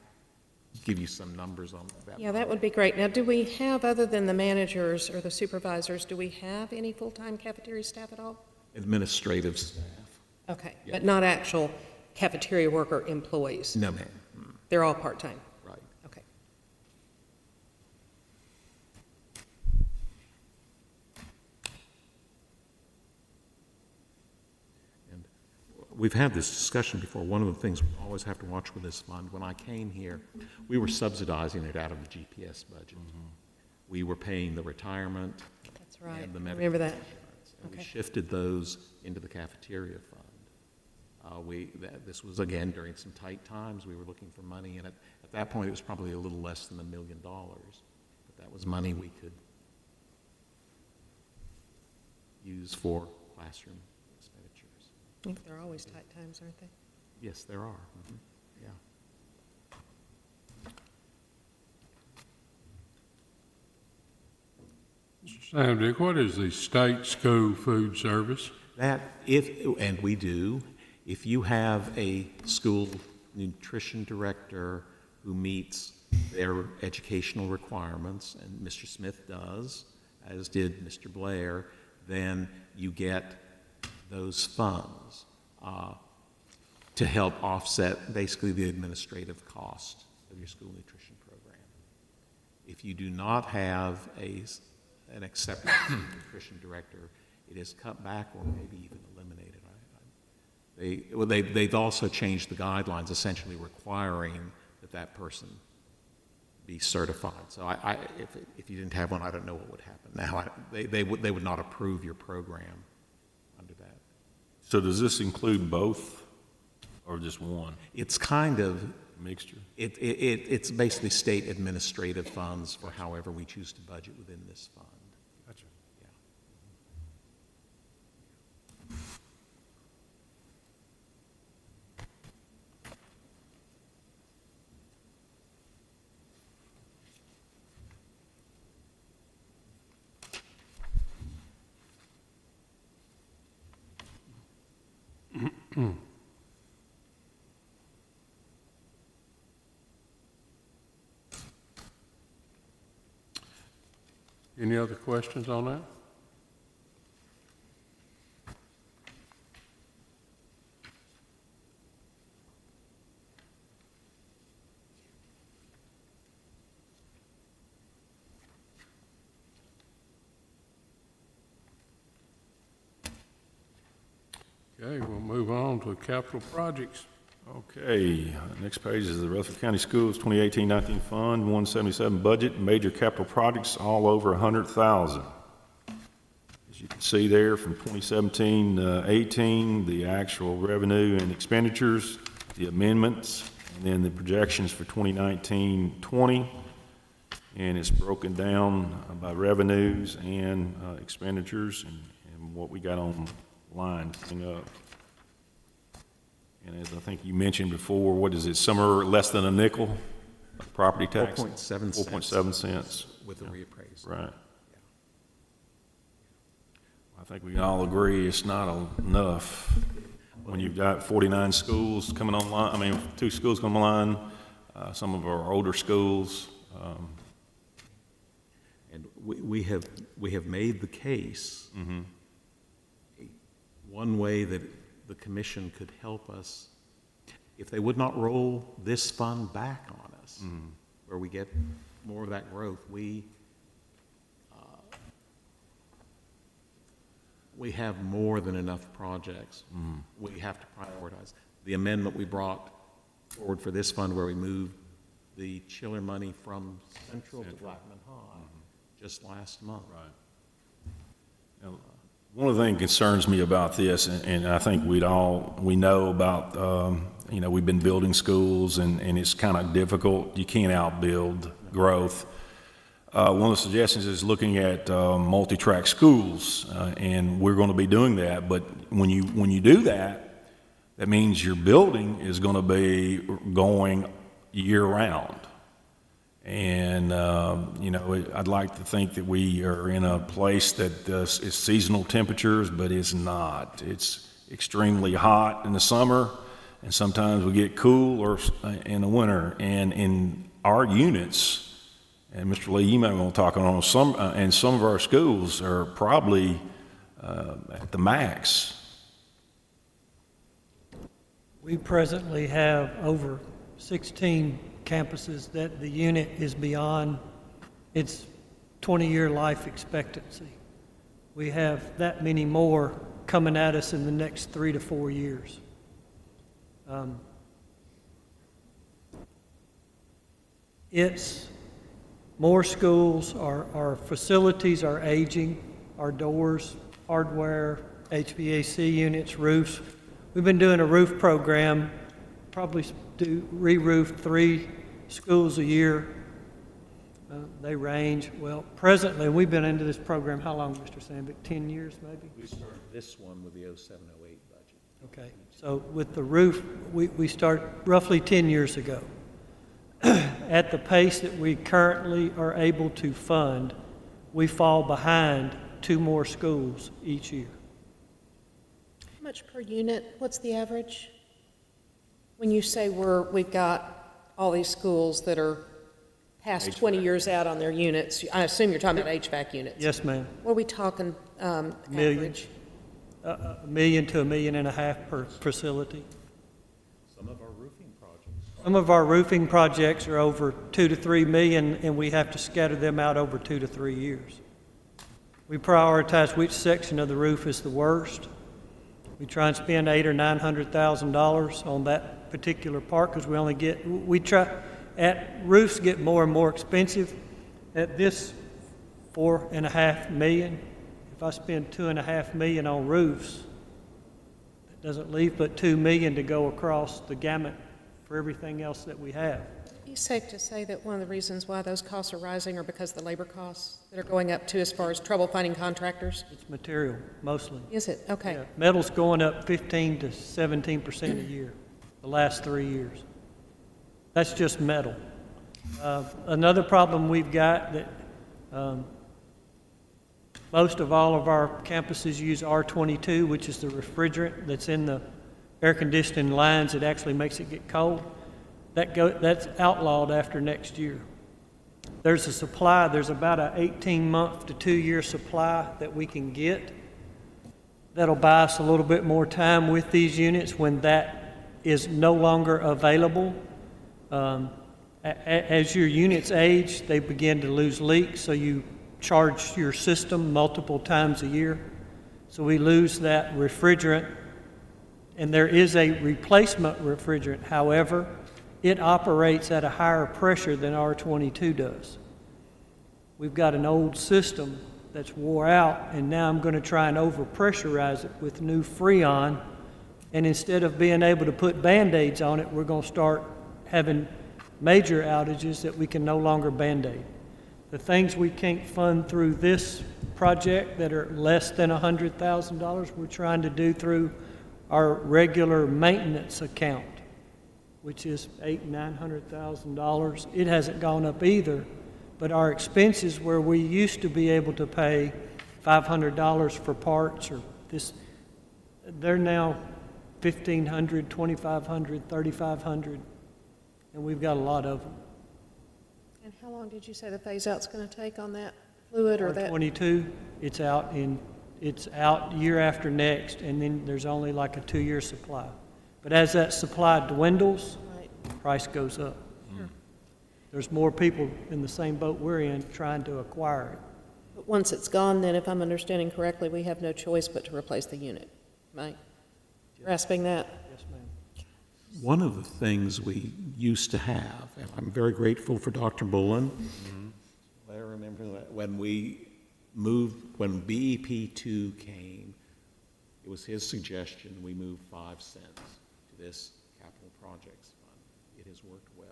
give you some numbers on that. Yeah, that would be great. Now, do we have, other than the managers or the supervisors, do we have any full-time cafeteria staff at all? Administrative staff. Okay, Yeah. but not actual cafeteria worker employees? No, ma'am. They're all part-time? Right. Okay. And we've had this discussion before. One of the things we always have to watch with this fund, when I came here, we were subsidizing it out of the GPS budget. We were paying the retirement That's right. and the I medical remember that. insurance, and we Okay. shifted those into the cafeteria fund. This was, again, during some tight times. We were looking for money, and at that point, it was probably a little less than $1 million. But that was money we could use for classroom expenditures. I think they're always tight times, aren't they? Yes, there are. Yeah. Sam, Dick, what is the state school food service? And we do, if you have a school nutrition director who meets their educational requirements, and Mr. Smith does, as did Mr. Blair, then you get those funds to help offset basically the administrative cost of your school nutrition program. If you do not have an accepted nutrition director, it is cut back or maybe even eliminated. They've also changed the guidelines, essentially requiring that person be certified. So if you didn't have one, I don't know what would happen now. They would not approve your program under that. So does this include both or just one? It's kind of Mixture? it's basically state administrative funds for however we choose to budget within this fund. Gotcha. Yeah. Any other questions on that? Okay, we'll move on to capital projects. Okay, next page is the Rutherford County Schools 2018-19 Fund, 177 budget, major capital projects all over 100,000. As you can see there from 2017-18, the actual revenue and expenditures, the amendments, and then the projections for 2019-20. And it's broken down by revenues and expenditures and what we got online coming up. And as I think you mentioned before, what is it, somewhere less than a nickel of property tax? 4.7 cents. 4.7 cents. With the reappraisal. Right. I think we can all agree it's not enough when you've got 49 schools coming online, 2 schools coming online, some of our older schools. And we have made the case. One way that the commission could help us, if they would not roll this fund back on us, where we get more of that growth, we have more than enough projects. We have to prioritize. The amendment we brought forward for this fund, where we moved the chiller money from Central to Blackman High just last month. Right. Now, one of the things that concerns me about this, and I think we know about, we've been building schools, and it's kind of difficult. You can't outbuild growth. One of the suggestions is looking at multi-track schools, and we're going to be doing that. But when you do that, that means your building is going to be going year-round. And, I'd like to think that we are in a place that is seasonal temperatures, but it's not. It's extremely hot in the summer, and sometimes we get cool in the winter. And in our units, and Mr. Lee, you might want to talk on some of our schools are probably at the max. We presently have over 16 campuses that the unit is beyond its 20-year life expectancy. We have that many more coming at us in the next 3 to 4 years. It's more schools, our facilities are aging, our doors, hardware, HVAC units, roofs. We've been doing a roof program, probably re-roof 3 schools a year. They range, well, presently, we've been into this program, how long, Mr. Sandvik? 10 years, maybe? We started this one with the 07-08 budget. Okay, so with the roof, we start roughly 10 years ago. At the pace that we currently are able to fund, we fall behind 2 more schools each year. How much per unit? What's the average? When you say we've got all these schools that are past 20 years out on their units, I assume you're talking about HVAC units. Yes, ma'am. What are we talking Million. average? $1 million to $1.5 million per facility. Some of our roofing projects. Some of our roofing projects are over 2 to 3 million, and we have to scatter them out over 2 to 3 years. We prioritize which section of the roof is the worst. We try and spend $800,000 or $900,000 on that particular part because we only get, roofs get more and more expensive. At this $4.5 million, if I spend $2.5 million on roofs, that doesn't leave but $2 million to go across the gamut for everything else that we have. Would it be safe to say that one of the reasons why those costs are rising are because of the labor costs that are going up too, as far as trouble finding contractors? It's material, mostly. Is it? Okay. Yeah. Metal's going up 15 to 17% a year, the last 3 years. That's just metal. Another problem we've got that most of all of our campuses use R22, which is the refrigerant that's in the air conditioning lines that actually makes it get cold. That's outlawed after next year. There's a supply, there's about an 18-month to 2-year supply that we can get. That'll buy us a little bit more time with these units when that is no longer available. As your units age, they begin to lose leaks, so you charge your system multiple times a year. So we lose that refrigerant, and there is a replacement refrigerant. However, it operates at a higher pressure than R22 does. We've got an old system that's wore out, and now I'm going to try and overpressurize it with new Freon, and instead of being able to put Band-Aids on it, we're going to start having major outages that we can no longer Band-Aid. The things we can't fund through this project that are less than $100,000, we're trying to do through our regular maintenance account, which is $800,000–900,000. It hasn't gone up either, but our expenses where we used to be able to pay $500 for parts or this, they're now $1,500, $2,500, $3,500, and we've got a lot of them. And how long did you say the phase-out's going to take on that fluid or that? 22, it's out year after next, and then there's only like a 2-year supply. But as that supply dwindles, Right. the price goes up. Sure. There's more people in the same boat we're in trying to acquire it. But once it's gone, then, if I'm understanding correctly, we have no choice but to replace the unit, right? Grasping that? Yes, ma'am. One of the things we used to have, and I'm very grateful for Dr. Bullen. I remember that when we moved, when BEP2 came, it was his suggestion we move 5 cents to this capital projects fund. It has worked well.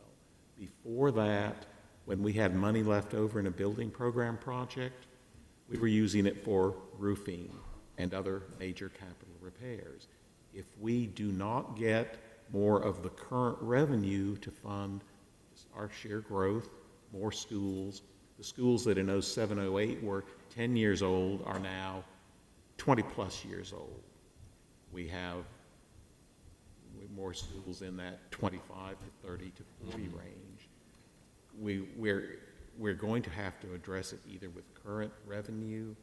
Before that, when we had money left over in a building program project, we were using it for roofing and other major capital repairs. If we do not get more of the current revenue to fund our sheer growth, more schools, the schools that in 07, 08 were 10 years old are now 20 plus years old. We have more schools in that 25 to 30 to 40 range. We're going to have to address it either with current revenue.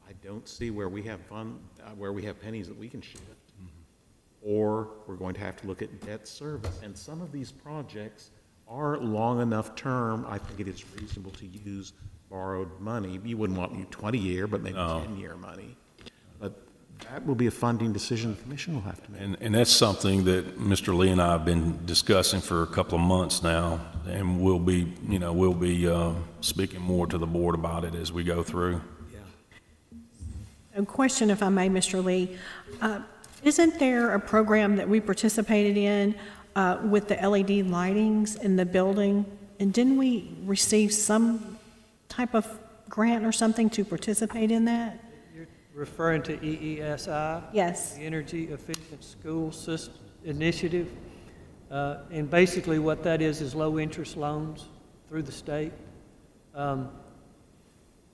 I don't see where we have pennies that we can shift. or we're going to have to look at debt service. And some of these projects are long enough term, I think it is reasonable to use borrowed money. You wouldn't want 20-year, but maybe 10-year money. But that will be a funding decision the commission will have to make. And that's something that Mr. Lee and I have been discussing for a couple of months now, and we'll be speaking more to the board about it as we go through. A question, if I may, Mr. Lee. Isn't there a program that we participated in with the LED lightings in the building? And didn't we receive some type of grant or something to participate in that? You're referring to EESI? Yes. The Energy Efficient School System Initiative. And basically what that is low-interest loans through the state.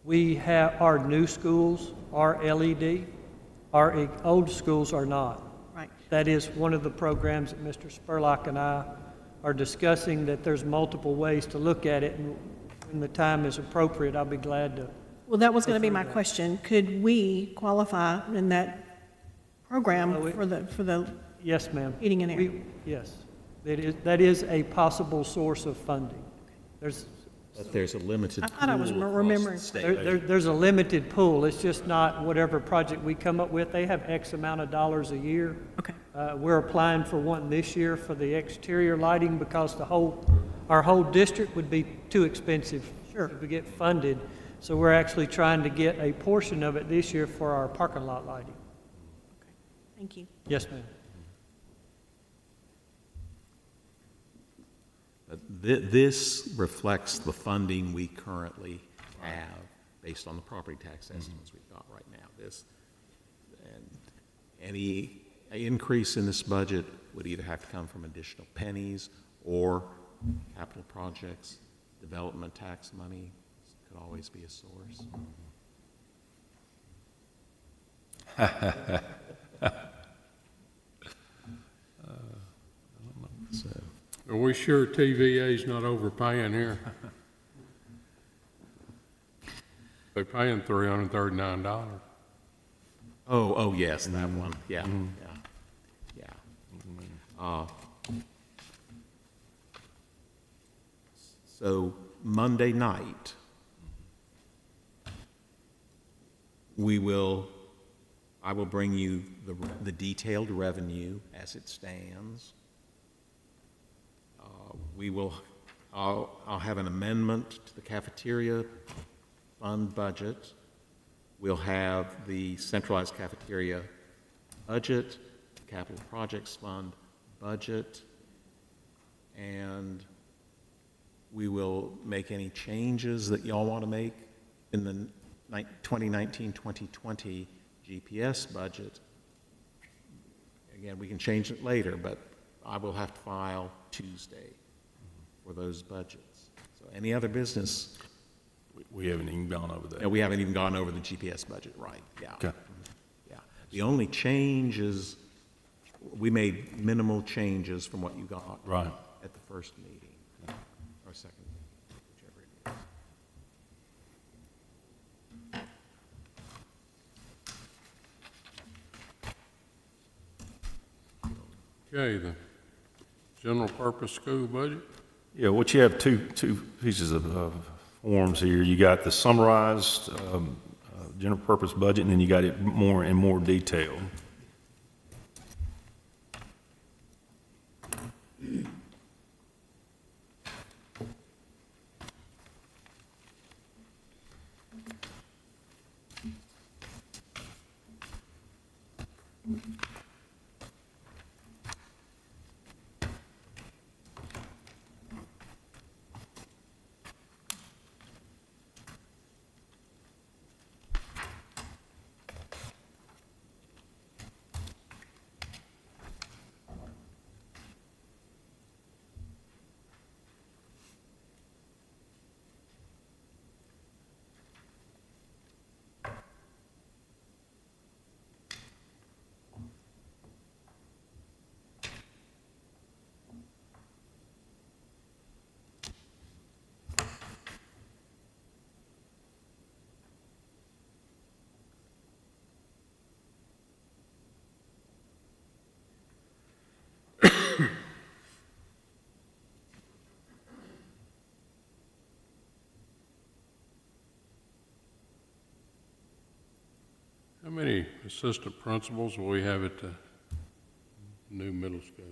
We have, our new schools are LED, our old schools are not. Right. That is one of the programs that Mr. Spurlock and I are discussing, that there's multiple ways to look at it, and when the time is appropriate, I'll be glad to. Well, that was going to be my question. Could we qualify in that program for the Yes, ma'am. heating and air? Yes, that is a possible source of funding. But there's a limited I thought I was pool across remembering. the state. There's a limited pool. It's just not whatever project we come up with. They have X amount of dollars a year. Okay. We're applying for one this year for the exterior lighting because our whole district would be too expensive to get funded. So we're actually trying to get a portion of it this year for our parking lot lighting. Thank you. Yes, ma'am. This reflects the funding we currently have based on the property tax estimates we've got right now. And any increase in this budget would either have to come from additional pennies or capital projects. Development tax money could always be a source. So. Are we sure TVA's not overpaying here? They're paying $339. Oh, yes, that one, yeah. So Monday night, I will bring you the detailed revenue as it stands. I'll have an amendment to the cafeteria fund budget. We'll have the centralized cafeteria budget, capital projects fund budget, and we will make any changes that y'all want to make in the 2019-2020 GPS budget. Again, we can change it later, but I will have to file Tuesday for those budgets. So any other business? We haven't even gone over that. No, we haven't even gone over the GPS budget, right, yeah. Okay. Yeah. The only change is we made minimal changes from what you got Right. at the first meeting, or second meeting, whichever it is. Okay, the general purpose school budget. Yeah, what you have two pieces of forms here. You got the summarized general purpose budget, and then you got it more in more detail. many assistant principals will we have at the new middle school?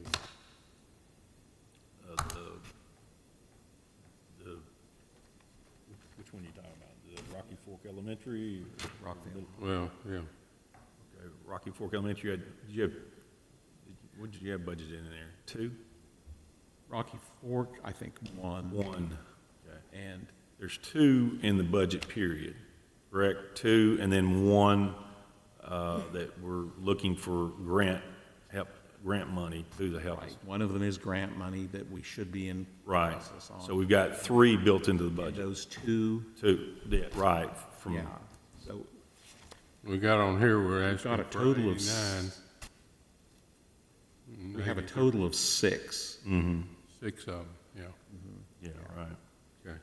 Which one are you talking about? The Rocky Fork Elementary? Rockville. Well, yeah. Okay, Rocky Fork Elementary, what did you have budgeted in there? 2? Rocky Fork, I think, one. 1. Okay. And There's 2 in the budget period, correct? 2, and then 1 that we're looking for grant money through the help. right, one of them is grant money that we should be in Right. process on. So we've got 3 built into the And budget. those two, 2, yeah, right, from, yeah. So We got on here, we're got asking a for total of 89. we have a total of 6. 6 of them, yeah. yeah, right. Okay.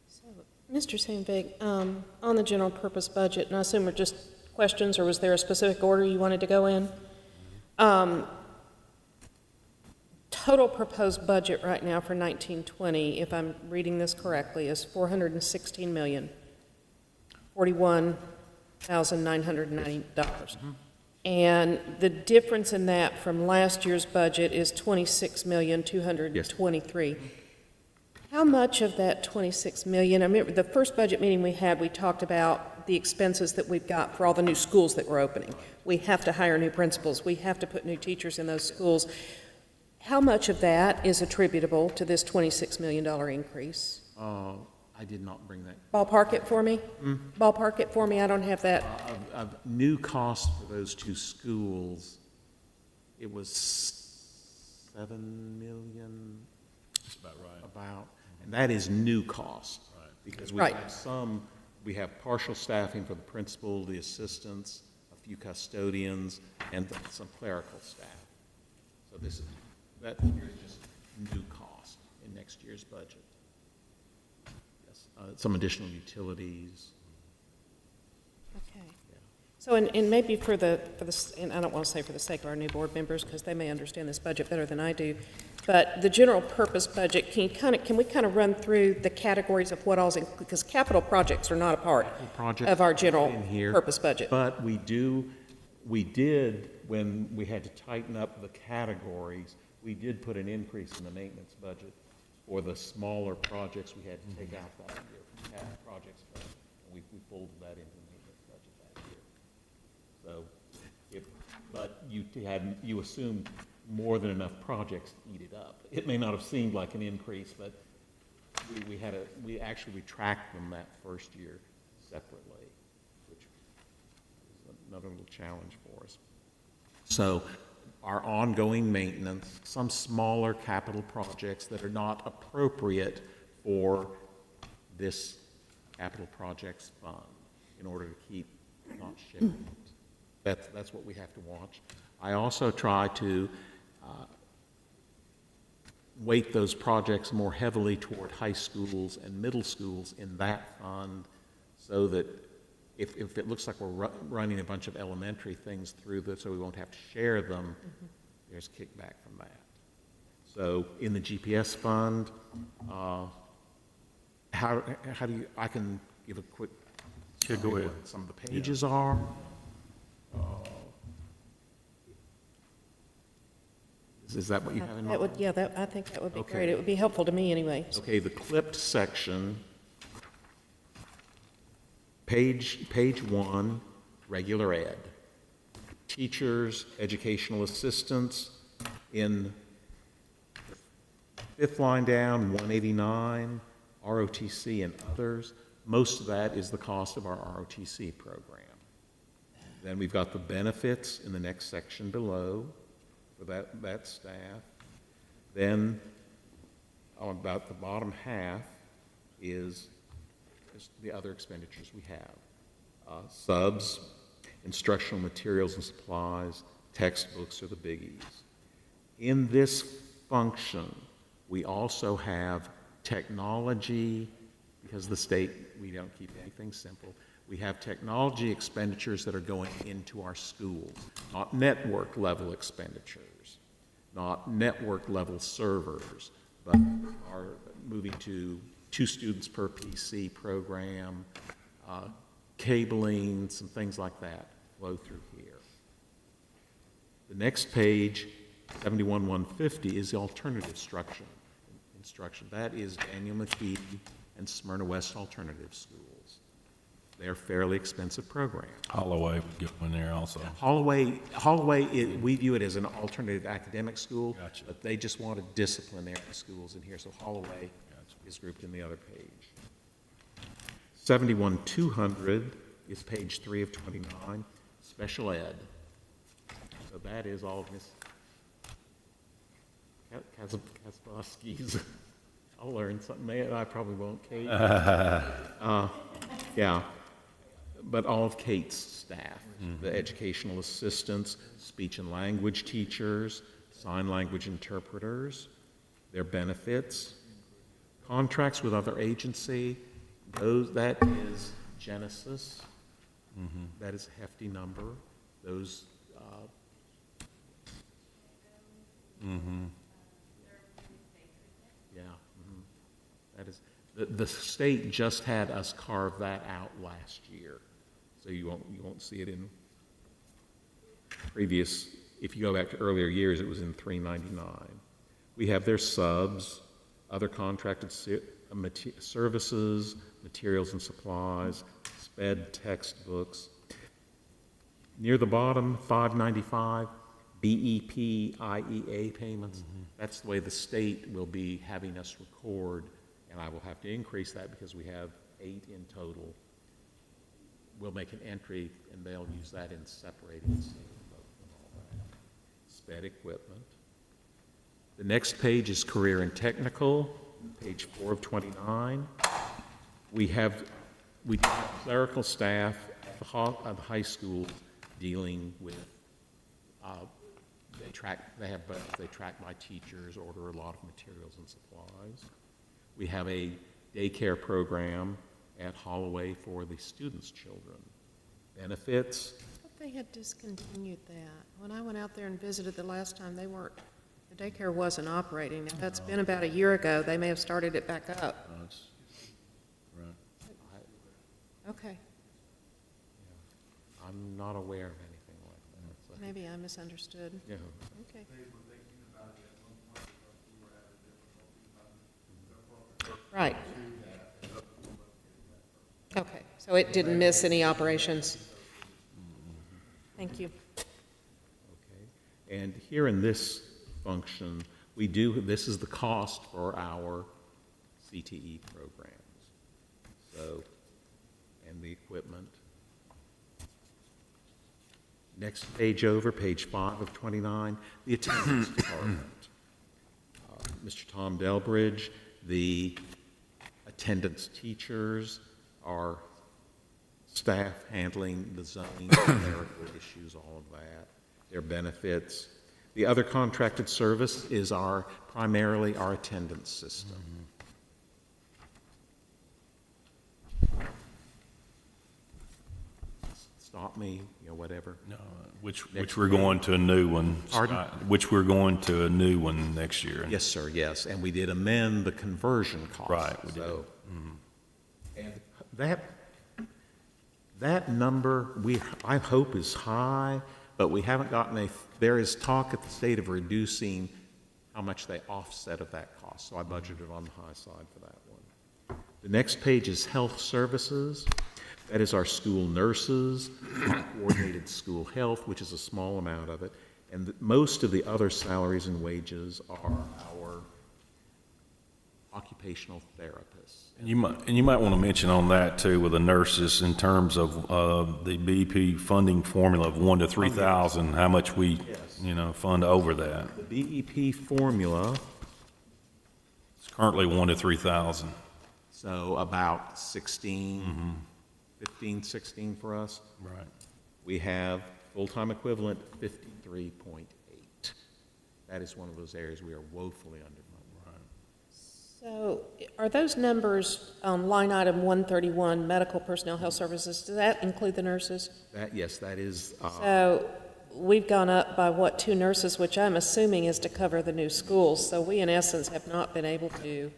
So, Mr. Sandvig, on the general purpose budget, and I assume we're just questions, or was there a specific order you wanted to go in? Total proposed budget right now for 1920, if I'm reading this correctly, is $416,041,990. And the difference in that from last year's budget is $26,223,000. How much of that 26 million, I remember the first budget meeting we had, we talked about the expenses that we've got for all the new schools that we're opening. We have to hire new principals, we have to put new teachers in those schools. How much of that is attributable to this $26 million increase? I did not bring that. Ballpark it for me? Ballpark it for me, I don't have that. Of new cost for those 2 schools, it was 7 million. That's about right. About, and that is new cost. Right. Because we Right. have we have partial staffing for the principal, the assistants, a few custodians, and some clerical staff. So that is just new cost in next year's budget. Yes, some additional utilities. Okay. So, and maybe for the, and I don't want to say for the sake of our new board members, because they may understand this budget better than I do, but the general purpose budget, can we kind of run through the categories of what all's in, because capital projects are not a part Projects of our general in here, purpose budget. But we did, when we had to tighten up the categories, we did put an increase in the maintenance budget for the smaller projects we had to take out that year. We had projects, and we folded that into the maintenance budget that year. So, but you assumed more than enough projects to eat it up. It may not have seemed like an increase, but we actually tracked them that first year separately, which is another little challenge for us. So our ongoing maintenance, some smaller capital projects that are not appropriate for this capital projects fund in order to keep not shifting. That's what we have to watch. I also try to weight those projects more heavily toward high schools and middle schools in that fund, so that if it looks like we're running a bunch of elementary things through this, so we won't have to share them, there's kickback from that. So in the GPS fund, how do you, I can give a quick, Yeah, go ahead. what some of the pages are. Is that what you have in mind? That would, yeah, I think that would be Okay. great. It would be helpful to me anyway. Okay, the clipped section, page 1, regular ed. Teachers, educational assistants, in the 5th line down, 189, ROTC and others. Most of that is the cost of our ROTC program. Then we've got the benefits in the next section below for that staff. Then on about the bottom half is the other expenditures we have. Subs, instructional materials and supplies, textbooks are the biggies. In this function, we also have technology, because the state, we don't keep anything simple. We have technology expenditures that are going into our schools, not network level expenditures, not network level servers, but are moving to 2 students per PC program, cabling, some things like that flow through here. The next page, 71-150, is the alternative instruction. That is Daniel McKee and Smyrna West Alternative Schools. They're fairly expensive programs. Holloway would go in there also. Holloway, we view it as an alternative academic school, Gotcha. but they just wanted disciplinary schools in here, so Holloway is grouped in the other page. 71-200 is page 3 of 29, special ed. So that is all of Miss Kazabowski's. I'll learn something there. I probably won't, Kate. Yeah, but all of Kate's staff, the educational assistants, speech and language teachers, sign language interpreters, their benefits, contracts with other agency, that is Genesis. That is a hefty number. Those, yeah, that is, the state just had us carve that out last year. So you won't see it in previous, if you go back to earlier years, it was in 399. We have their subs, other contracted services, materials and supplies, SPED textbooks. Near the bottom, 595, BEP, IEA payments. That's the way the state will be having us record, and I will have to increase that because we have 8 in total. We'll make an entry, and they'll use that in separating and all that. SPED equipment. The next page is career and technical, page 4 of 29. We have clerical staff at the high school dealing with, they track by teachers, order a lot of materials and supplies. We have a daycare program at Holloway for the students' children. Benefits. I thought they had discontinued that. When I went out there and visited the last time, the daycare wasn't operating. Now, that's been about a year ago. They may have started it back up. Okay. I'm not aware of anything like that. So. Maybe I misunderstood. Yeah. Okay. Right. Okay, so it didn't miss any operations. Thank you. Okay. And here in this function, this is the cost for our CTE programs. So, and the equipment. Next page over, page 5 of 29, the attendance department. Mr. Tom Delbridge, the attendance teachers, our staff handling the zoning, clerical issues, all of that, their benefits. The other contracted service is primarily our attendance system. Stop me, whatever. No, which we're going to a new one. Pardon? Which we're going to a new one next year. Yes, sir, yes. And we did amend the conversion cost. Right, we did. So, and that number, I hope is high, but we haven't gotten there is talk at the state of reducing how much they offset of that cost. So I budgeted on the high side for that one. The next page is health services. That is our school nurses, coordinated school health, which is a small amount of it, and most of the other salaries and wages are our occupational therapists. And you might want to mention on that too with the nurses in terms of the BEP funding formula of 1 to 3,000, how much we fund over that. The BEP formula. It's currently 1 to 3,000. So about 16. 15, 16 for us. Right. We have full-time equivalent 53.8. That is one of those areas we are woefully underfunded. Right. So are those numbers on line item 131, medical personnel health services, does that include the nurses? Yes, that is. So we've gone up by, 2 nurses, which I'm assuming is to cover the new schools. So we, in essence, have not been able to,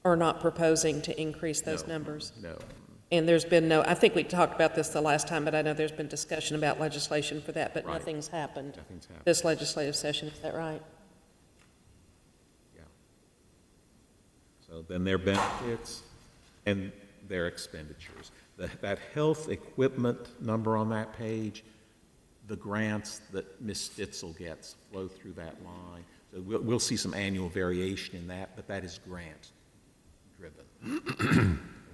or not proposing to increase those numbers. No. And there's been no, I think we talked about this the last time, but I know there's been discussion about legislation for that, but Right. nothing's happened Nothing's happened. this legislative session, is that right? Yeah. So then their benefits and their expenditures. That health equipment number on that page, the grants that Ms. Stitzel gets flow through that line. So we'll see some annual variation in that, but that is grant-driven.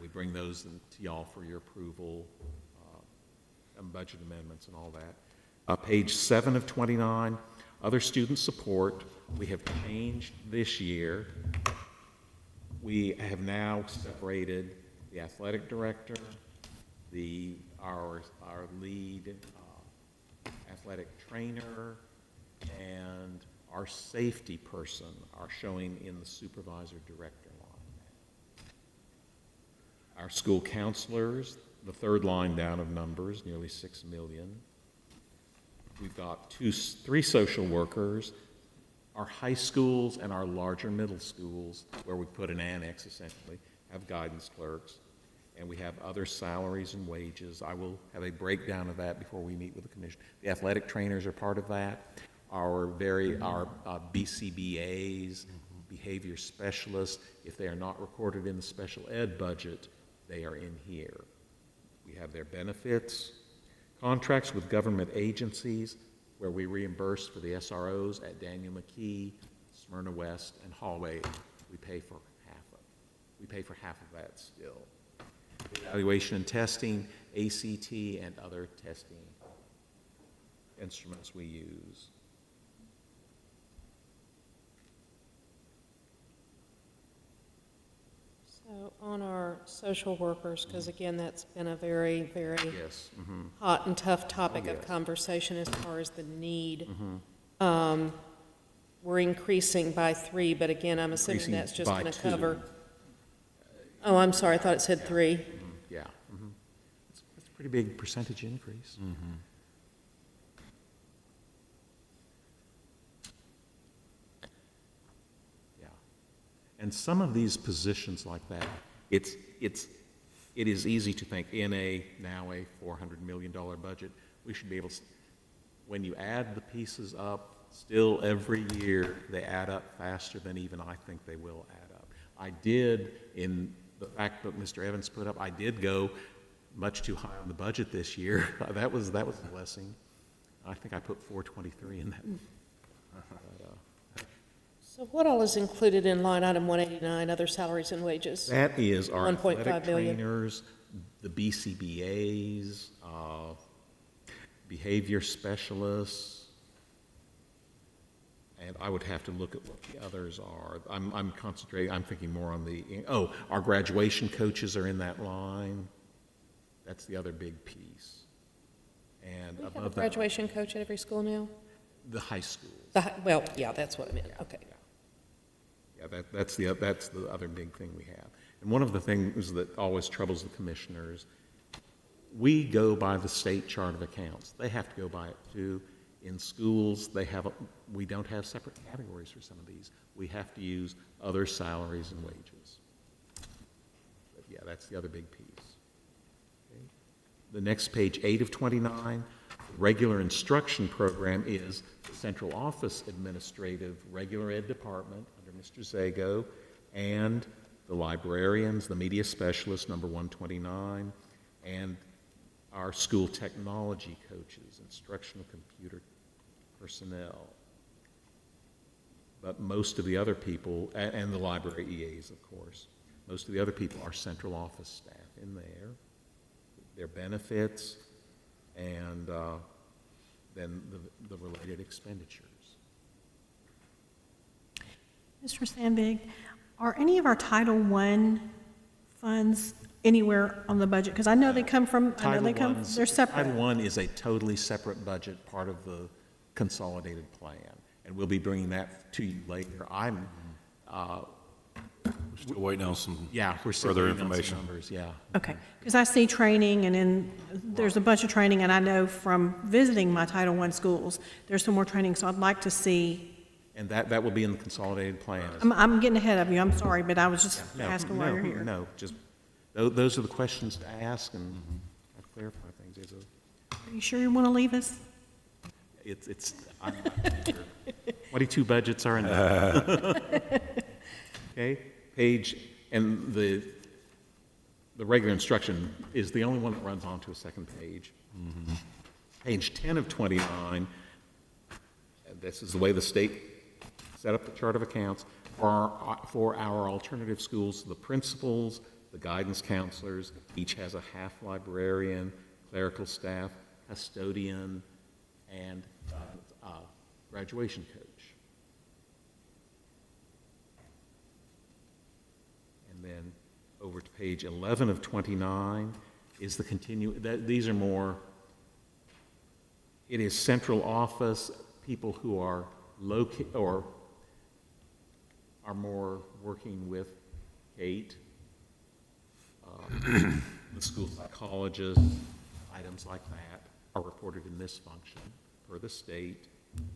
We bring those to y'all for your approval, and budget amendments and all that. Page 7 of 29, other student support. We have changed this year. We have now separated the athletic director, our lead athletic trainer, and our safety person are showing in the supervisor director line. Our school counselors, the third line down of numbers, nearly 6 million. We've got 3 social workers. Our high schools and our larger middle schools, where we put an annex essentially, have guidance clerks. And we have other salaries and wages. I will have a breakdown of that before we meet with the commission. The athletic trainers are part of that. Our BCBAs, behavior specialists, if they are not recorded in the special ed budget, they are in here. We have their benefits, contracts with government agencies, where we reimburse for the SROs at Daniel McKee, Smyrna West, and Hallway. We pay for half of that still. Evaluation and testing, ACT, and other testing instruments we use. So on our social workers, because again, that's been a very, very Yes. hot and tough topic Oh, of yes. conversation as far as the need. We're increasing by 3, but again, I'm assuming Increasing that's just by going to 2. cover. Oh, I'm sorry, I thought it said 3. Yeah. That's a pretty big percentage increase. Yeah. And some of these positions like that, it is easy to think in now a $400 million budget, we should be able to, when you add the pieces up, still every year they add up faster than even I think they will add up. I did, in the fact that Mr. Evans put up, I did go much too high on the budget this year. that was a blessing. I think I put 423 in that. So what all is included in line item 189, other salaries and wages? That is our 1.5 athletic million. trainers, the BCBAs, behavior specialists, and I would have to look at what the others are. I'm concentrating, I'm thinking more on our graduation coaches are in that line. That's the other big piece. And We have a above that, graduation coach at every school now? the high schools. Well, yeah, that's what I meant, okay. Yeah, that's the other big thing we have. And one of the things that always troubles the commissioners, we go by the state chart of accounts. They have to go by it too. In schools, we don't have separate categories for some of these. We have to use other salaries and wages. But yeah, that's the other big piece. Okay. The next page, 8 of 29, regular instruction program is the central office administrative regular ed department under Mr. Zago, and the librarians, the media specialist, number 129, and our school technology coaches, instructional computer personnel. But most of the other people, and the library EAs, of course, most of the other people are central office staff in there, their benefits, and then the related expenditures. Mr. Sandvig, are any of our Title I funds anywhere on the budget? Because I know they come from, they're separate. Title I is a totally separate budget, part of the consolidated plan, and we'll be bringing that to you later. We're still waiting on some We're still further waiting on some information. numbers, yeah. Okay, because I see training, and then there's a bunch of training, and I know from visiting my Title I schools, there's some more training, so I'd like to see. And that will be in the consolidated plan. I'm getting ahead of you, I'm sorry, but I was just asking why you're here. No, just those are the questions to ask and clarify things. Are you sure you want to leave us? I'm not sure. 22 budgets are enough. Okay, page, and the regular instruction is the only one that runs onto a second page. Page 10 of 29, this is the way the state set up the chart of accounts. For our alternative schools, the principals, the guidance counselors, each has a half librarian, clerical staff, custodian, and graduation coach. And then over to page 11 of 29 is the these are more, it is central office, people who are or are more working with Kate, the school psychologist, items like that are reported in this function for the state.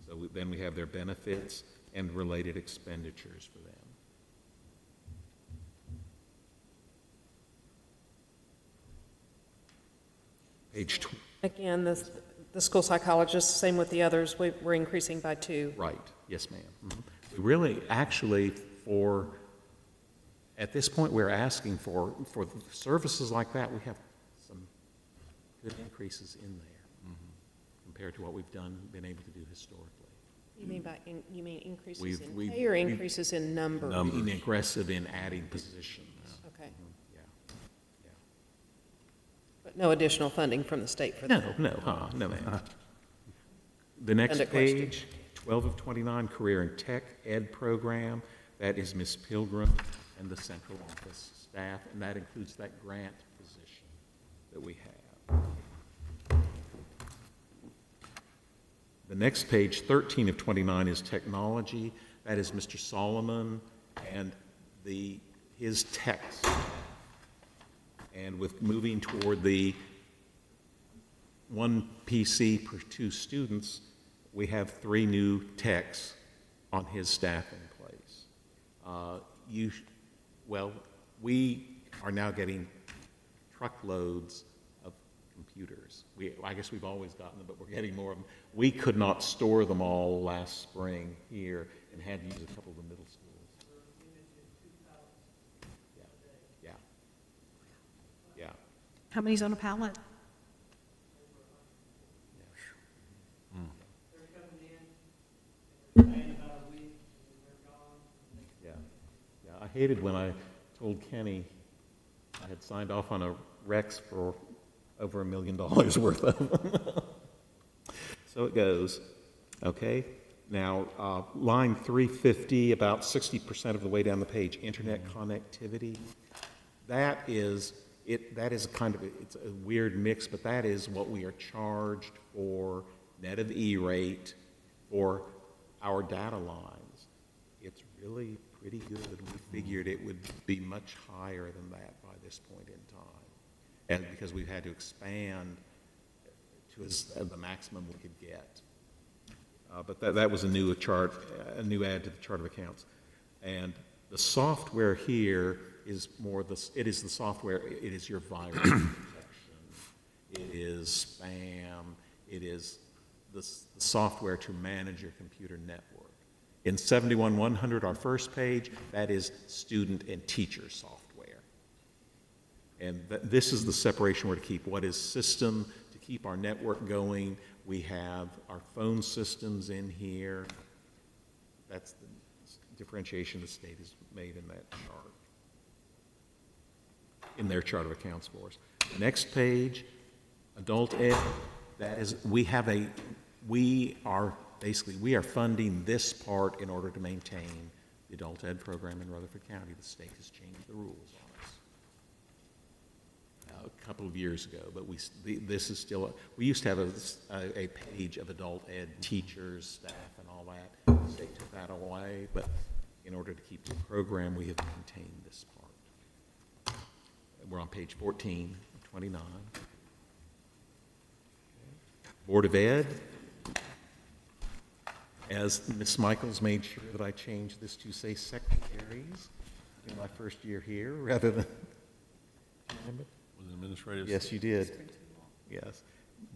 So then we have their benefits and related expenditures for them. Page Again, the school psychologist, same with the others, we're increasing by 2. Right, yes, ma'am. We really, actually, at this point, we're asking for services like that, we have some good increases in there compared to what we've been able to do historically. You mean you mean increases in pay or increases in number? Being aggressive in adding positions. Okay. Yeah. But no additional funding from the state for that? No, ma'am. The next page, 12 of 29, Career and Tech Ed Program. That is Ms. Pilgrim and the central office staff, and that includes that grant position that we have. The next page, 13 of 29, is Technology. That is Mr. Solomon and his techs. And with moving toward the 1 PC per 2 students, we have 3 new techs on his staff in place. We are now getting truckloads of computers. I guess we've always gotten them, but we're getting more of them. We could not store them all last spring here and had to use a couple of the middle schools. Yeah. How many's on a pallet? Yeah, I hated when I told Kenny I had signed off on a Rex for over $1 million worth of them. So it goes. Okay. Now, line 350, about 60% of the way down the page, internet connectivity. That is kind of, it's a weird mix, but that is what we are charged for net of E-rate for our data lines. It's really pretty good. We figured it would be much higher than that by this point in time. And because we've had to expand to the maximum we could get. But that was a new chart, a new add to the chart of accounts. And the software here is it is the software, it is your virus protection, it is spam, it is the software to manage your computer network. In 71100, our first page, that is student and teacher software. And this is the separation we're to keep. What is system to keep our network going? We have our phone systems in here. That's the differentiation the state has made in that chart, in their chart of accounts for us. Next page, adult ed. That is, we are funding this part in order to maintain the adult ed program in Rutherford County. The state has changed the rules on us a couple of years ago, but this is still, we used to have a page of adult ed teachers, staff, and all that. The state took that away, but in order to keep the program, we have contained this part. We're on page 14, 29. Board of Ed. As Ms. Michaels made sure that I changed this to say secretaries in my first year here rather than Ambit? Was it administrative? Yes, you did. Yes.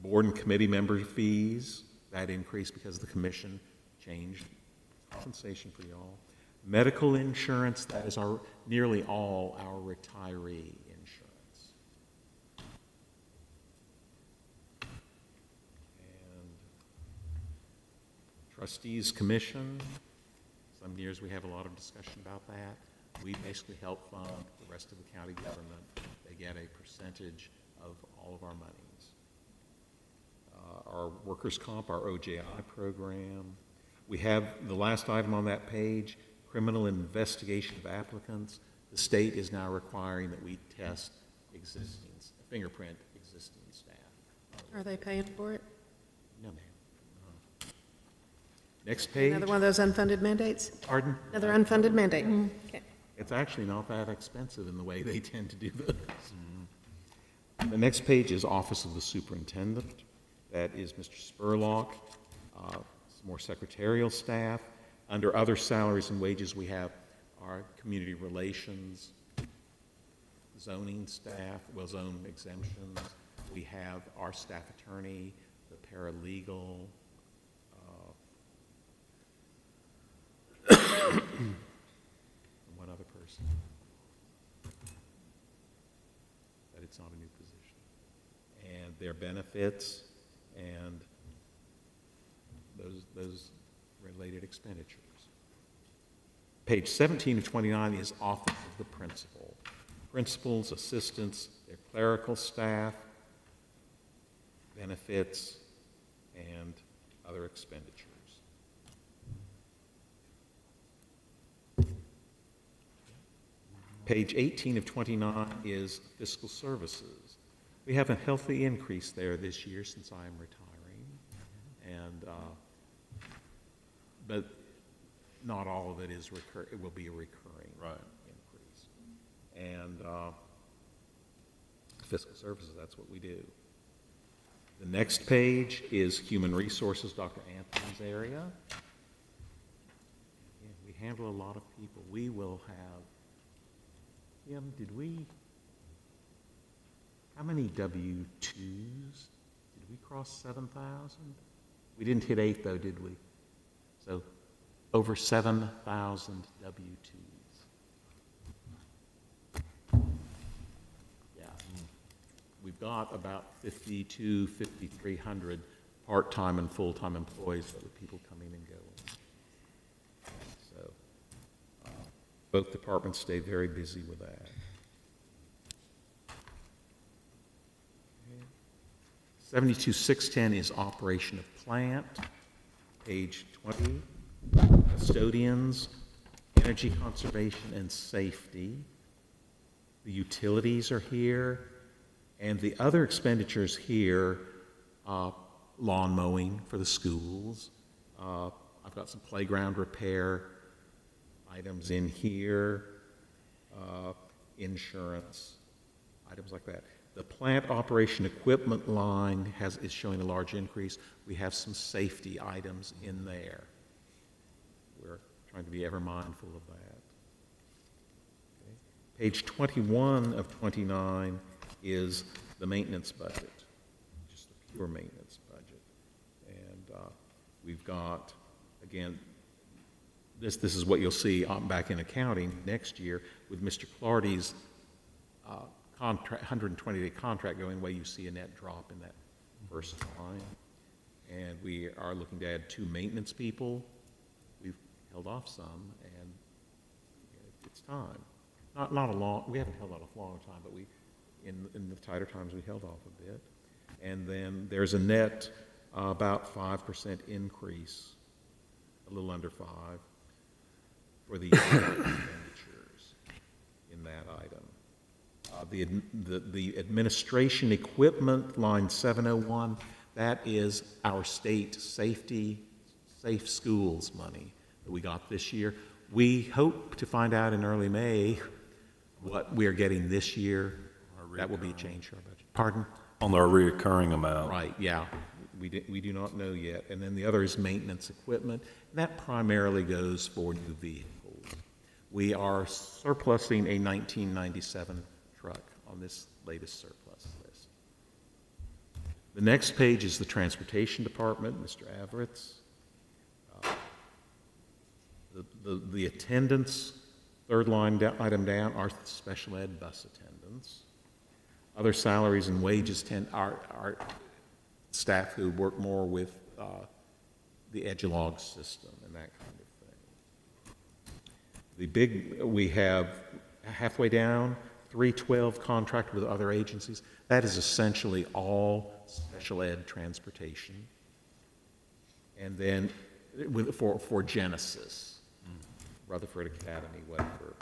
Board and committee member fees, that increased because the commission changed compensation for y'all. Medical insurance, that is nearly all our retiree insurance. And trustees commission, some years we have a lot of discussion about that. We basically help fund the rest of the county government. They get a percentage of all of our monies. Our workers' comp, our OJI program. We have the last item on that page, criminal investigation of applicants. The state is now requiring that we test fingerprint existing staff. Are they paying for it? No, ma'am. No. Next page. Another one of those unfunded mandates? Pardon? Another unfunded mandate? Okay. It's actually not that expensive in the way they tend to do this. The next page is Office of the Superintendent. That is Mr. Spurlock, some more secretarial staff. Under other salaries and wages, we have our community relations, zoning staff, zone exemptions. We have our staff attorney, the paralegal, and one other person. But it's not a new position. And their benefits and those related expenditures. Page 17 of 29 is Office of the Principal. Principals, assistants, their clerical staff, benefits, and other expenditures. Page 18 of 29 is Fiscal Services. We have a healthy increase there this year since I am retiring, and but not all of it is it will be a recurring increase. And Fiscal Services, that's what we do. The next page is Human Resources, Dr. Anthony's area. Yeah, we handle a lot of people. We will have, how many W-2s? Did we cross 7,000? We didn't hit 8 though, did we? So over 7,000 W-2s. Yeah. We've got about 5,300 part-time and full-time employees, so the people coming and going. So both departments stay very busy with that. 72,610 is operation of plant. Page 20, custodians, energy conservation and safety. The utilities are here, and the other expenditures here, lawn mowing for the schools. I've got some playground repair items in here, insurance, items like that. The plant operation equipment line is showing a large increase. We have some safety items in there. We're trying to be ever mindful of that. Okay. Page 21 of 29 is the maintenance budget, just the pure maintenance budget. And we've got, again, this is what you'll see back in accounting next year with Mr. Clardy's 120-day contract going away. You see a net drop in that first line. And we are looking to add 2 maintenance people. We've held off some, and it's time. Not a long, we haven't held off a long time, but in the tighter times, we held off a bit. And then there's a net about 5% increase, a little under 5, for the expenditures in that item. The administration equipment, line 701, that is our state safe schools money that we got this year. We hope to find out in early May what we are getting this year. That will be a change to our budget. Pardon? On our reoccurring amount. Right, yeah. We do not know yet. And then the other is maintenance equipment. And that primarily goes for new vehicles. We are surplusing a 1997 truck on this latest surplus list. The next page is the Transportation Department, Mr. Averitz. The attendance, third line item down, are special ed bus attendants. Other salaries and wages are staff who work more with the Edulog system and that kind of thing. We have halfway down, 312 contract with other agencies. That is essentially all special ed transportation. And then for Genesis, Rutherford Academy, whatever.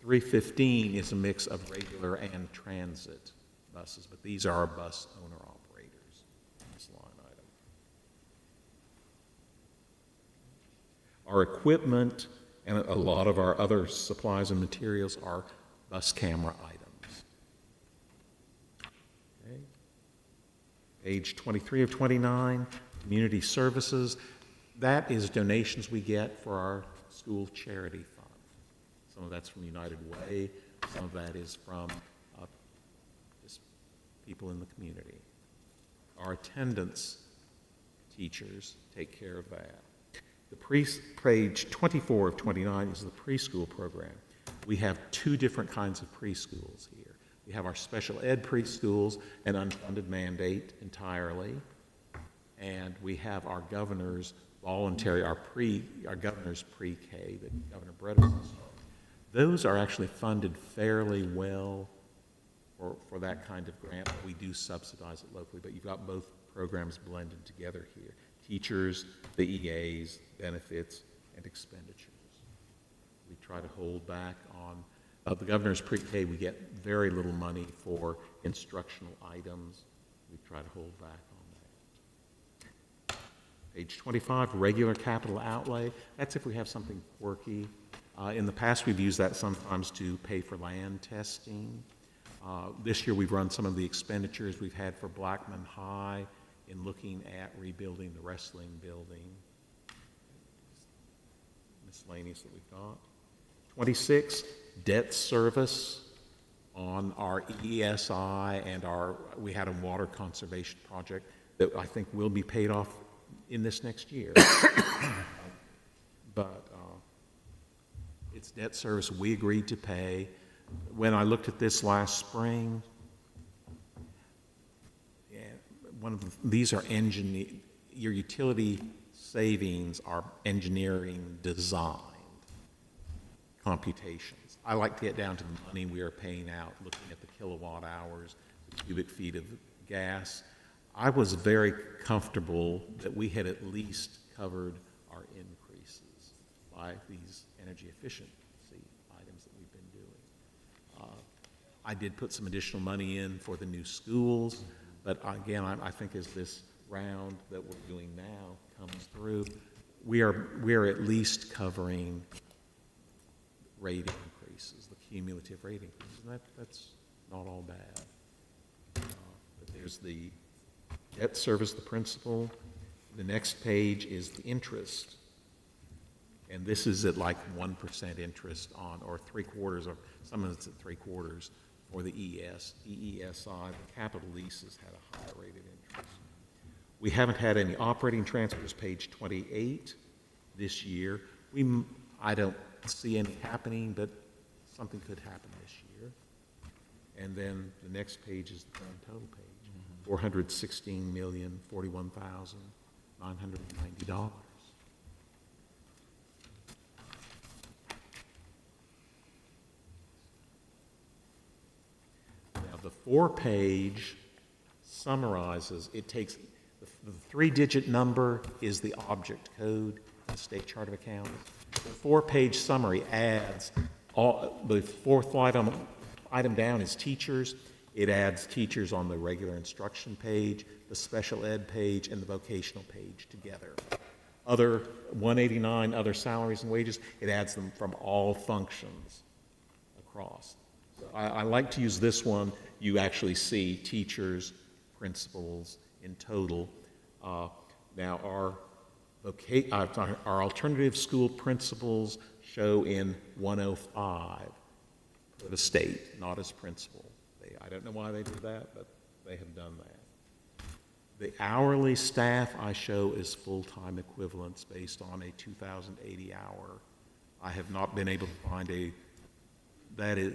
315 is a mix of regular and transit buses, but these are our bus owner operators, this line item. Our equipment and a lot of our other supplies and materials are bus camera items. Okay. Page 23 of 29, community services. That is donations we get for our school charity fund. Some of that's from United Way, some of that is from just people in the community. Our attendance teachers take care of that. Page 24 of 29 is the preschool program. We have two different kinds of preschools here. We have our special ed preschools, an unfunded mandate entirely, and we have our governor's voluntary, our governor's pre-K that Governor Bredesen started. Those are actually funded fairly well for that kind of grant. We do subsidize it locally, but you've got both programs blended together here. Teachers, the EAs, benefits, and expenditures. We try to hold back on the governor's pre-K. We get very little money for instructional items. We try to hold back on that. Page 25, regular capital outlay. That's if we have something quirky. In the past, we've used that sometimes to pay for land testing. This year, we've run some of the expenditures we've had for Blackman High in looking at rebuilding the wrestling building. Miscellaneous that we've got. 26, debt service on our ESI and we had a water conservation project that I think will be paid off in this next year. But it's debt service we agreed to pay. When I looked at this last spring, these are your utility savings are engineering designed computations. I like to get down to the money we are paying out, looking at the kilowatt hours, the cubic feet of gas. I was very comfortable that we had at least covered our increases by these energy efficiency items that we've been doing. I did put some additional money in for the new schools, but again, I think as this round that we're doing now comes through, we are at least covering rate increases, the cumulative rate increases, and that's not all bad. But there's the debt service, the principal. The next page is the interest. And this is at like 1% interest on, or 3/4, or some of it's at 3/4 for the EESI. The capital leases had a higher rate of interest. We haven't had any operating transfers, page 28 this year. I don't see any happening, but something could happen this year. And then the next page is the grand total page. $416,041,990. Now the 4-page summarizes, it takes, the 3-digit number is the object code in the State Chart of Accounts. The 4-page summary adds the fourth item down is teachers. It adds teachers on the regular instruction page, the special ed page, and the vocational page together. Other 189, other salaries and wages, it adds them from all functions across. So I like to use this one. You actually see teachers, principals in total. Now our alternative school principals show in 105 for the state, not as principal. I I don't know why they did that, but they have done that. The hourly staff I show is full-time equivalents based on a 2,080 hour. I have not been able to find that is,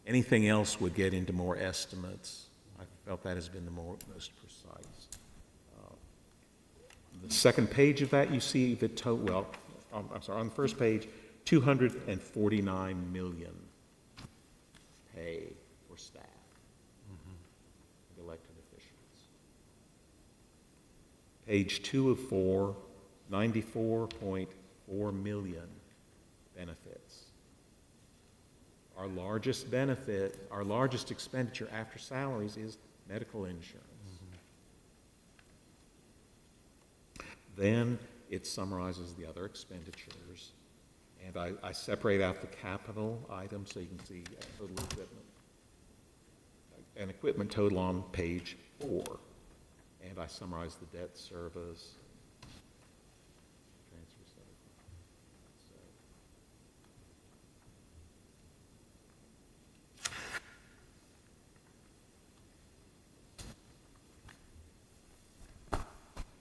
anything else would get into more estimates. I felt that has been the most precise. The second page of that, you see the total, well, I'm sorry, on the first page, 249 million pay for staff, elected officials. Page 2 of 4, 94.4 million benefits. Our largest benefit, our largest expenditure after salaries is medical insurance. Then it summarizes the other expenditures, and I separate out the capital items so you can see total equipment. An equipment total on page 4, and I summarize the debt service, transfer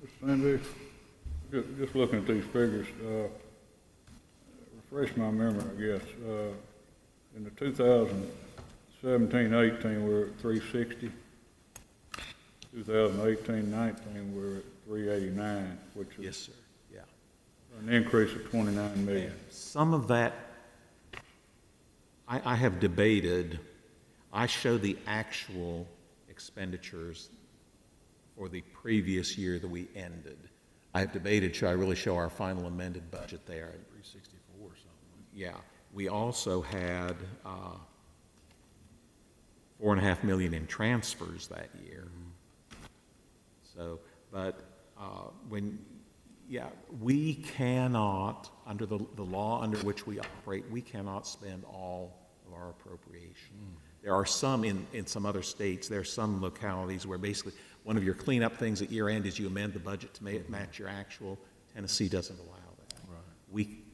Mr. Sandy, just looking at these figures, refresh my memory, I guess. In the 2017-18, we're at 360. 2018-19, we're at 389, which is yes, sir. Yeah. an increase of 29 million. Some of that, I have debated. I show the actual expenditures for the previous year that we ended. I have debated, should I really show our final amended budget there? 364 or something. Yeah. We also had $4.5 million in transfers that year. So, but we cannot, under the law under which we operate, we cannot spend all of our appropriation. There are some in some other states, there are some localities where basically one of your cleanup things at year end is you amend the budget to match your actual. Tennessee doesn't allow that. Right.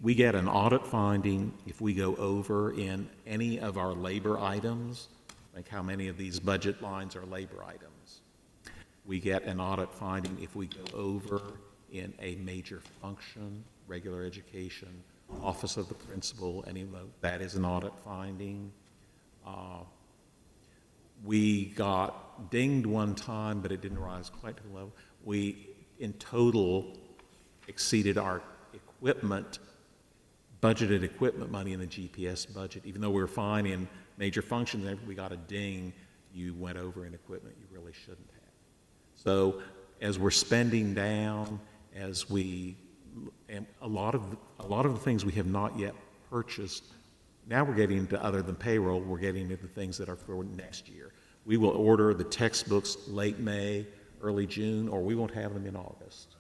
We get an audit finding if we go over in any of our labor items, like how many of these budget lines are labor items. We get an audit finding if we go over in a major function, regular education, office of the principal, any of those, that is an audit finding. We got dinged one time, but it didn't rise quite to the level. We, in total, exceeded our equipment, budgeted equipment money in the GPS budget. Even though we were fine in major functions, we got a ding, you went over in equipment you really shouldn't have. So as we're spending down, as we, and a lot of the things we have not yet purchased, now we're getting into, other than payroll, we're getting into things that are for next year. We will order the textbooks late May, early June, or we won't have them in August.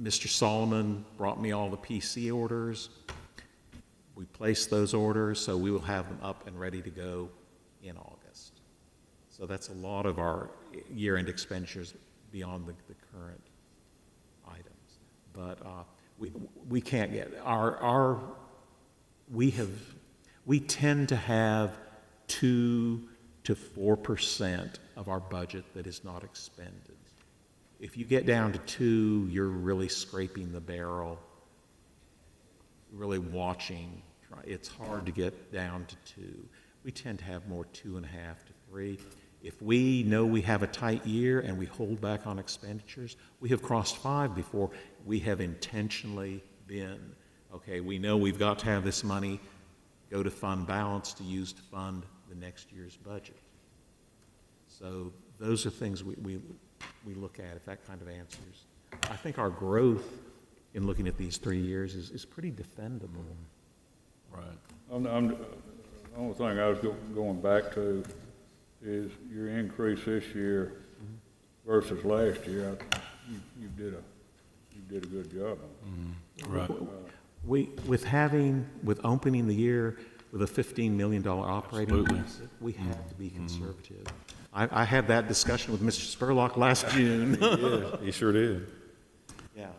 Mr. Solomon brought me all the PC orders. We placed those orders, so we will have them up and ready to go in August. So that's a lot of our year-end expenditures beyond the current items. But we can't get, we tend to have 2 to 4% of our budget that is not expended. If you get down to 2, you're really scraping the barrel, really watching. It's hard to get down to 2. We tend to have more 2.5 to 3. If we know we have a tight year and we hold back on expenditures, we have crossed 5 before. We have intentionally been, okay, we know we've got to have this money go to fund balance to use to fund the next year's budget. So those are things we look at, if that kind of answers. I think our growth in looking at these 3 years is pretty defendable. Right. The only thing I was going back to is your increase this year versus last year. You did a good job on it. Right. With opening the year with a $15 million operating Absolutely. deficit, we had to be conservative. I had that discussion with Mr. Spurlock last June. Yeah, he sure did. Yeah.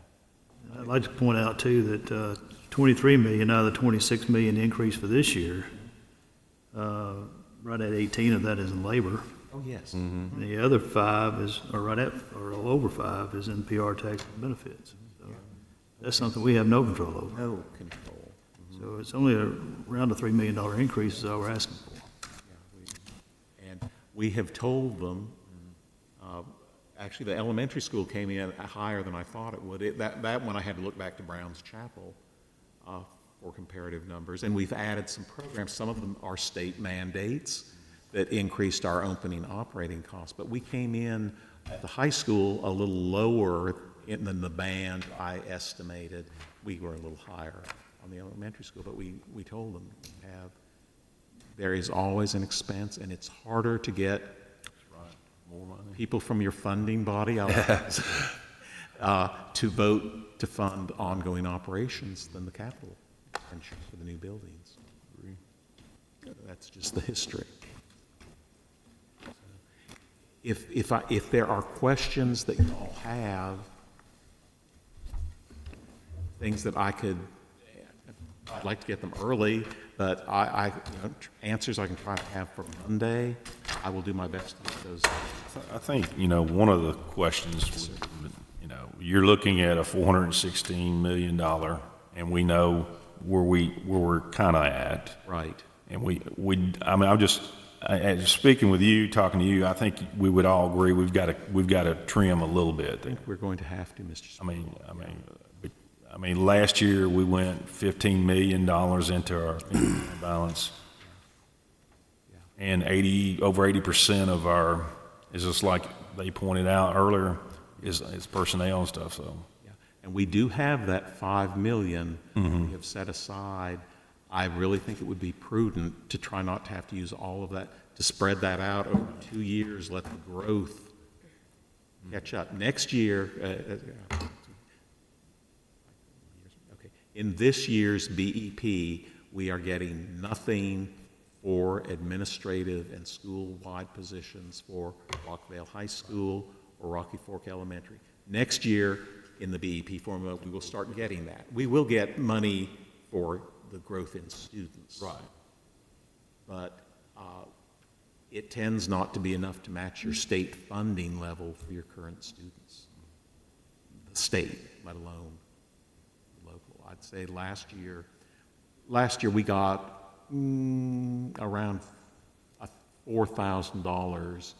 I'd like to point out too that 23 million out of the 26 million increase for this year right at 18 of that is in labor. Oh, yes. And the other 5 is, or right at, or a little over 5 is in PR tax and benefits. So that's something we have no control over. No control. So it's only around a $3 million increase is all we're asking for. And we have told them, actually, the elementary school came in higher than I thought it would. That one I had to look back to Brown's Chapel for comparative numbers. And we've added some programs. Some of them are state mandates that increased our opening operating costs. But we came in at the high school a little lower than the band I estimated. We were a little higher on the elementary school, but we told them there is always an expense, and it's harder to get More money. people from your funding body to vote to fund ongoing operations than the capital expenditure for the new buildings. That's just the history. If there are questions that you all have, things that I'd like to get them early, but answers I can try to have for Monday, I will do my best to get those. I think, one of the questions, you're looking at a $416 million, and we know where we're kind of at. Right. And speaking with you, talking to you, I think we would all agree we've got to trim a little bit. I think we're going to have to, Mr. Smith. I mean, last year we went $15 million into our balance, and over 80% of our is just like they pointed out earlier is personnel and stuff. So, yeah, and we do have that $5 million we have set aside. I really think it would be prudent to try not to have to use all of that, to spread that out over 2 years, let the growth catch up. Next year, in this year's BEP, we are getting nothing for administrative and school-wide positions for Rockvale High School or Rocky Fork Elementary. Next year, in the BEP formula, we will start getting that. We will get money for the growth in students. Right. But it tends not to be enough to match your state funding level for your current students. The state, let alone local. I'd say last year we got around $4,000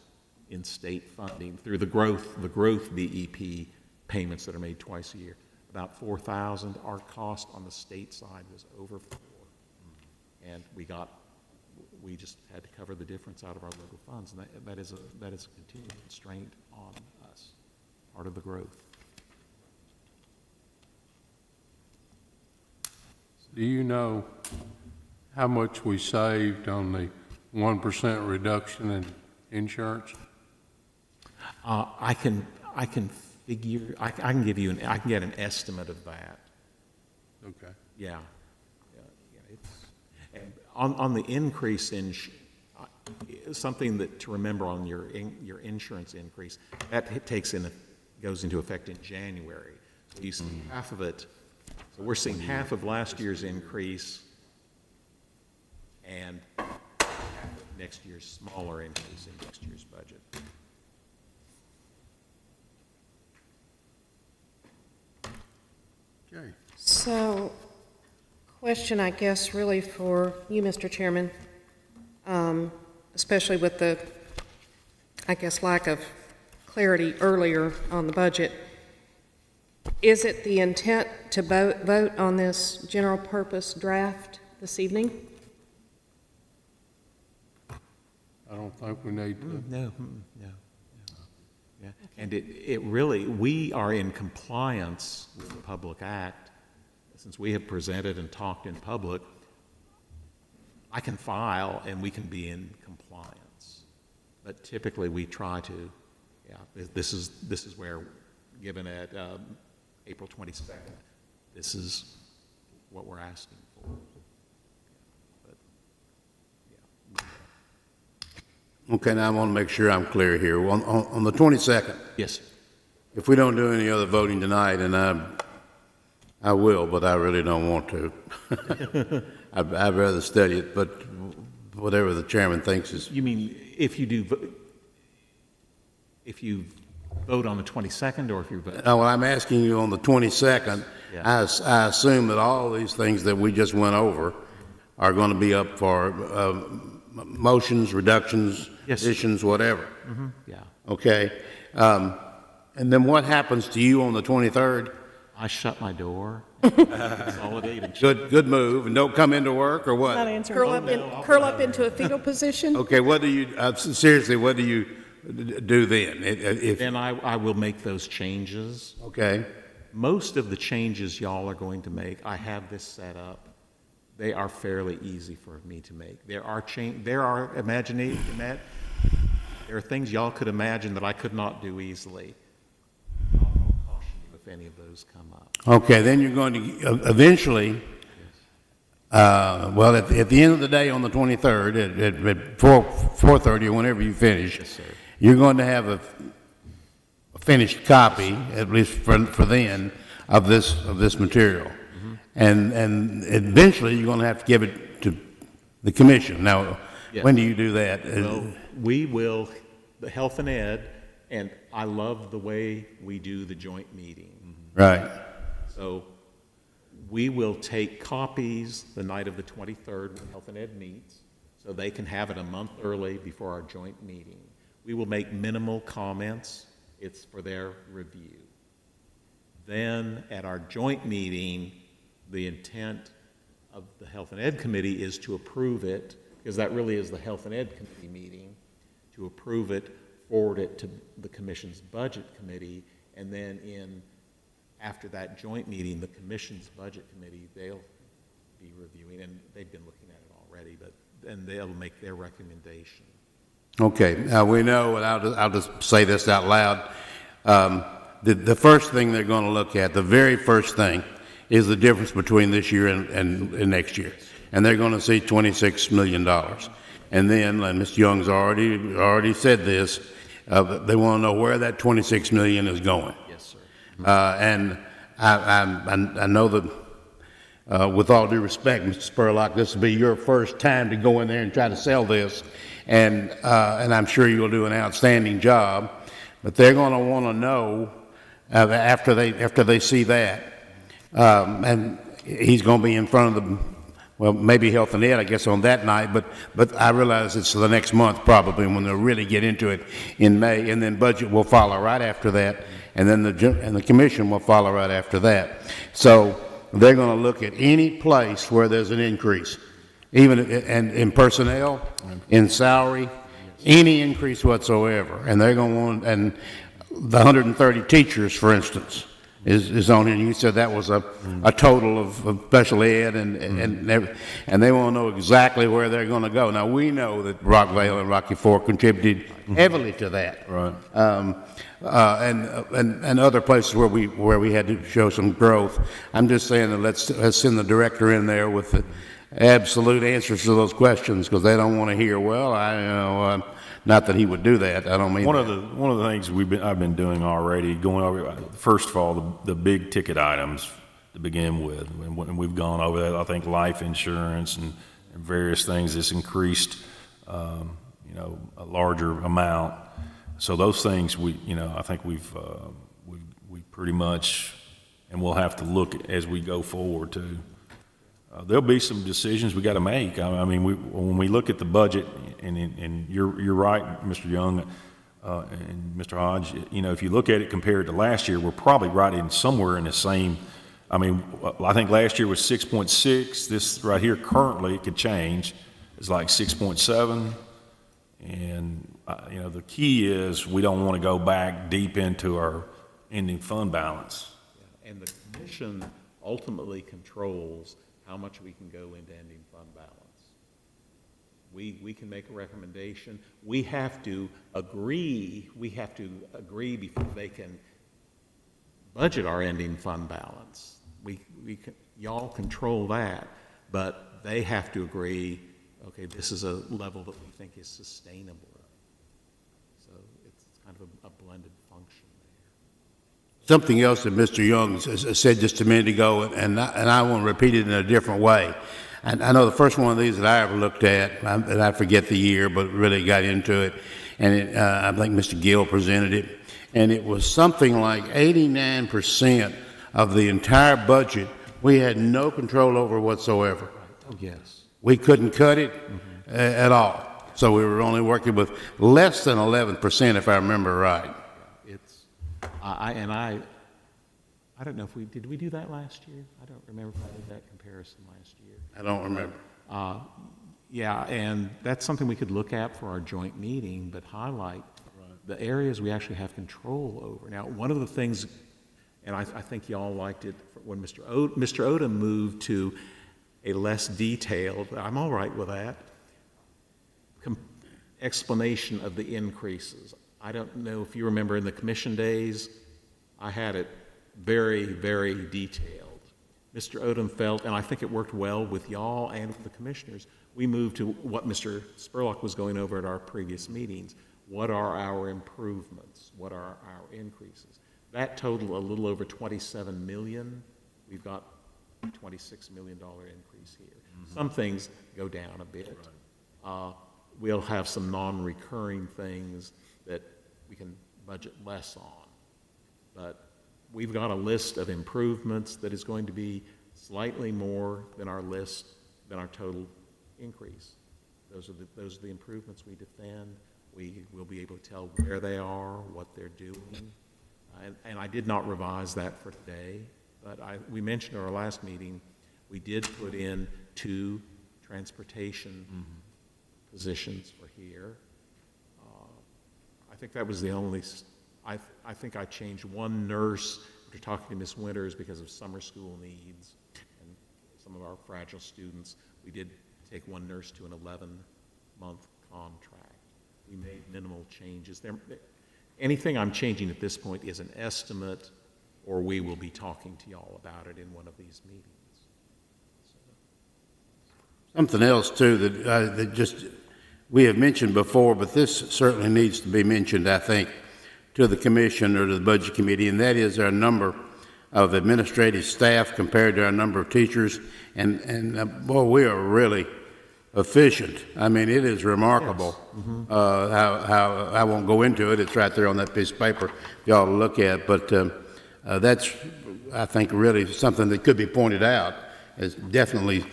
in state funding through the growth BEP payments that are made twice a year. About $4,000. Our cost on the state side was over $4,000, and we just had to cover the difference out of our local funds, and that is a continuing constraint on us. Part of the growth. Do you know how much we saved on the 1% reduction in insurance? I can figure. I can give you I can get an estimate of that. Okay. Yeah. It's and on the increase in something that to remember on your insurance increase that goes into effect in January. So you see half of it. So we're seeing half of last year's increase and half of next year's smaller increase in next year's budget. Okay. So, question, I guess, really for you, Mr. Chairman, especially with the, I guess, lack of clarity earlier on the budget. Is it the intent to vote on this general purpose draft this evening? I don't think we need to. No. Yeah. And it really, we are in compliance with the Public Act. Since we have presented and talked in public, I can file and we can be in compliance. But typically we try to, this is where, given at April 22nd, this is what we're asking for. Okay, now I want to make sure I'm clear here. On the 22nd, Yes. if we don't do any other voting tonight, and I will, but I really don't want to. I'd rather study it, but whatever the chairman thinks is. You mean if you do, if you vote on the 22nd, or if you vote? No, well, I'm asking you on the 22nd, Yeah. I assume that all these things that we just went over are going to be up for motions, reductions, Yes. additions, whatever. Yeah. Okay. And then what happens to you on the 23rd? I shut my door, consolidate, and Good move, and don't come into work, or Not what? answering. Curl up into a fetal position? Okay, what do you, seriously, what do you do then? If, then I will make those changes. okay, Most of the changes y'all are going to make, I have this set up. They are fairly easy for me to make. There are things y'all could imagine that I could not do easily. I'll caution you if any of those come up. okay, then you're going to eventually, well, at the end of the day on the 23rd, at 4:30 or whenever you finish, Yes, sir. you're going to have a finished copy, at least for then, of this material. And eventually, you're going to have to give it to the commission. Now, Yes. when do you do that? Well, we will, the Health and Ed, and I love the way we do the joint meeting. Right. So we will take copies the night of the 23rd when Health and Ed meets, so they can have it a month early before our joint meeting. We will make minimal comments. It's for their review. Then at our joint meeting, the intent of the Health and Ed Committee is to approve it, because that really is the Health and Ed Committee meeting, to approve it, forward it to the Commission's Budget Committee, and then after that joint meeting, the Commission's Budget Committee, they'll be reviewing, and they've been looking at it already, but then they'll make their recommendation. Okay, now we know, and I'll just say this out loud, the first thing they're going to look at, the very first thing, is the difference between this year and next year. And they're going to see $26 million. And then, and Mr. Young's already said this, they want to know where that $26 million is going. Yes, sir. And I know that, with all due respect, Mr. Spurlock, this will be your first time to go in there and try to sell this, and I'm sure you'll do an outstanding job. But they're going to want to know after they see that, and he's going to be in front of well, maybe Health and Ed, I guess, on that night, but I realize it's the next month probably when they'll really get into it in May, and then budget will follow right after that, and then the commission will follow right after that. So they're going to look at any place where there's an increase, even in personnel, in salary, any increase whatsoever, and they're going to want, and the 130 teachers, for instance, is on here. And you said that was a total of special ed, and they want to know exactly where they're going to go. Now we know that Rockvale and Rocky Fork contributed heavily to that, Right. And other places where we had to show some growth. I'm just saying that let's send the director in there with the absolute answers to those questions, because they don't want to hear, well, not that he would do that. I don't mean One of the things I've been doing already, going over, first of all, the big ticket items to begin with, and we've gone over that. I think life insurance and various things that's increased, a larger amount. So those things I think we pretty much, and we'll have to look as we go forward too. There'll be some decisions we got to make. I mean, when we look at the budget, and you're right, Mr. Young and Mr. Hodge. If you look at it compared to last year, we're probably right in somewhere in the same. I mean, I think last year was 6.6. This right here currently could change. It's like 6.7, and the key is we don't want to go back deep into our ending fund balance. Yeah. And the commission ultimately controls how much we can go into ending fund balance. We can make a recommendation. We have to agree before they can budget our ending fund balance. Y'all control that, but they have to agree, okay, this is a level that we think is sustainable. So it's kind of a blended function there. Something else that Mr. Young said just a minute ago, and I want to repeat it in a different way. I know the first one of these that I ever looked at, and I forget the year, but really got into it, and I think Mr. Gill presented it, and it was something like 89% of the entire budget we had no control over whatsoever. Oh, yes. We couldn't cut it at all. So we were only working with less than 11%, if I remember right. It's, I don't know if did we do that last year? I don't remember if I did that comparison last year. I don't remember. Yeah, and that's something we could look at for our joint meeting, but highlight the areas we actually have control over. Now, one of the things, and I think y'all liked it when Mr. Odom moved to a less detailed, I'm all right with that, explanation of the increases. I don't know if you remember in the commission days, I had it very, very detailed. Mr. Odom felt, and I think it worked well with y'all and with the commissioners, we moved to what Mr. Spurlock was going over at our previous meetings. What are our improvements? What are our increases? That totaled a little over 27 million. We've got a $26 million increase here. Some things go down a bit. We'll have some non-recurring things that we can budget less on. But we've got a list of improvements that is going to be slightly more than our list, than our total increase. Those are the improvements we defend. We will be able to tell where they are, what they're doing. And I did not revise that for today, but we mentioned in our last meeting, we did put in 2 transportation positions for here. I think that was the only, I think I changed 1 nurse after talking to Ms. Winters because of summer school needs and some of our fragile students. We did take 1 nurse to an 11-month contract. We made minimal changes. Anything I'm changing at this point is an estimate, or we will be talking to y'all about it in one of these meetings. Something else, too, that we have mentioned before, but this certainly needs to be mentioned, I think, to the commission or to the budget committee, and that is our number of administrative staff compared to our number of teachers. And boy, we are really efficient. I mean, it is remarkable. Yes. How I won't go into it. It's right there on that piece of paper for y'all to look at. But that's, I think, really something that could be pointed out as definitely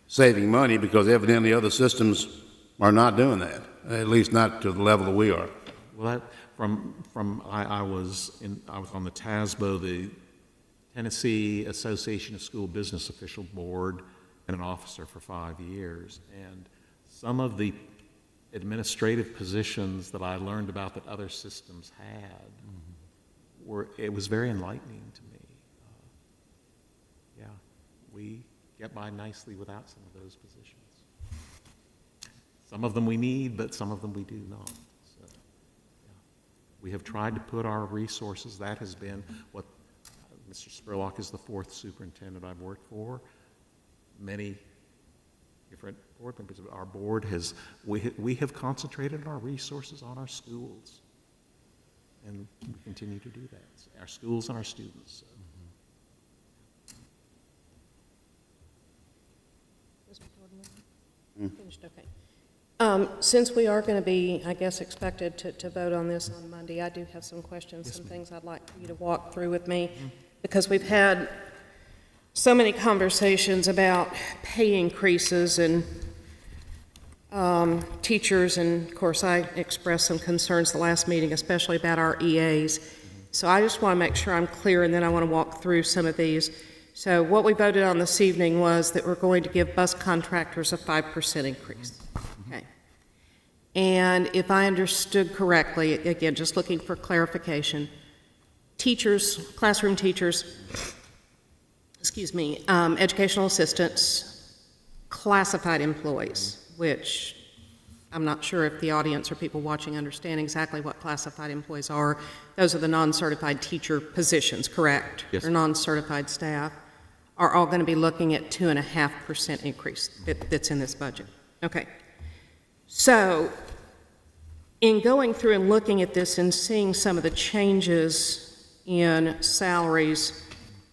saving money, because evidently other systems are not doing that, at least not to the level that we are. Well, I was on the TASBO, the Tennessee Association of School Business Official Board, and an officer for 5 years. And some of the administrative positions that I learned about that other systems had, it was very enlightening to me. Yeah, we get by nicely without some of those positions. Some of them we need, but some of them we do not. So, yeah. We have tried to put our resources, that has been what Mr. Spurlock is the 4th superintendent I've worked for. Many different board members of our board we have concentrated our resources on our schools, and we continue to do that. Our schools and our students. Finished, okay. Since we are going to be, I guess, expected to vote on this on Monday, I do have some questions, some things I'd like for you to walk through with me, because we've had so many conversations about pay increases and teachers, and of course I expressed some concerns the last meeting, especially about our EAs. So I just want to make sure I'm clear, and then I want to walk through some of these. So what we voted on this evening was that we're going to give bus contractors a 5% increase. Okay. And if I understood correctly, again, just looking for clarification, teachers, classroom teachers, educational assistants, classified employees, which I'm not sure if the audience or people watching understand exactly what classified employees are. Those are the non-certified teacher positions, correct? Yes. Or non-certified staff, are all going to be looking at 2.5% increase that's in this budget. Okay. So in going through and looking at this and seeing some of the changes in salaries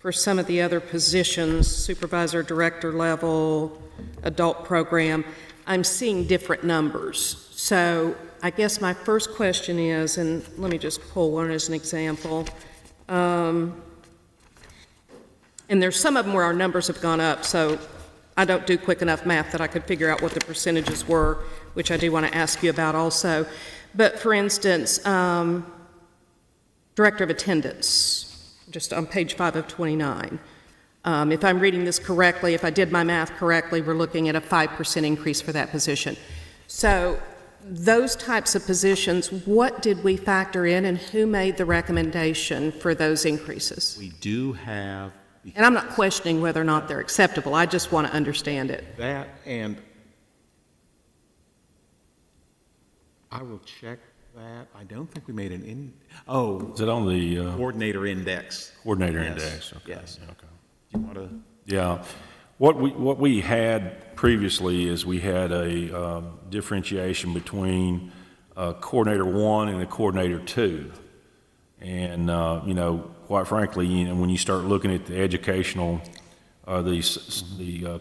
for some of the other positions, supervisor, director level, adult program, I'm seeing different numbers. So I guess my first question is, and let me just pull one as an example. And there's some of them where our numbers have gone up, so I don't do quick enough math that I could figure out what the percentages were, which I do want to ask you about also. But for instance, director of attendance, just on page 5 of 29. If I'm reading this correctly, if I did my math correctly, we're looking at a 5% increase for that position. So those types of positions, what did we factor in and who made the recommendation for those increases? We do have. And I'm not questioning whether or not they're acceptable. I just want to understand it. That, and I will check that. I don't think we made an Is it on the coordinator index. coordinator Yes. index? Okay. Yes. Okay. Do you want to? Yeah. What we had previously is we had a differentiation between coordinator 1 and a coordinator 2. And, you know, quite frankly, you know, when you start looking at the educational, the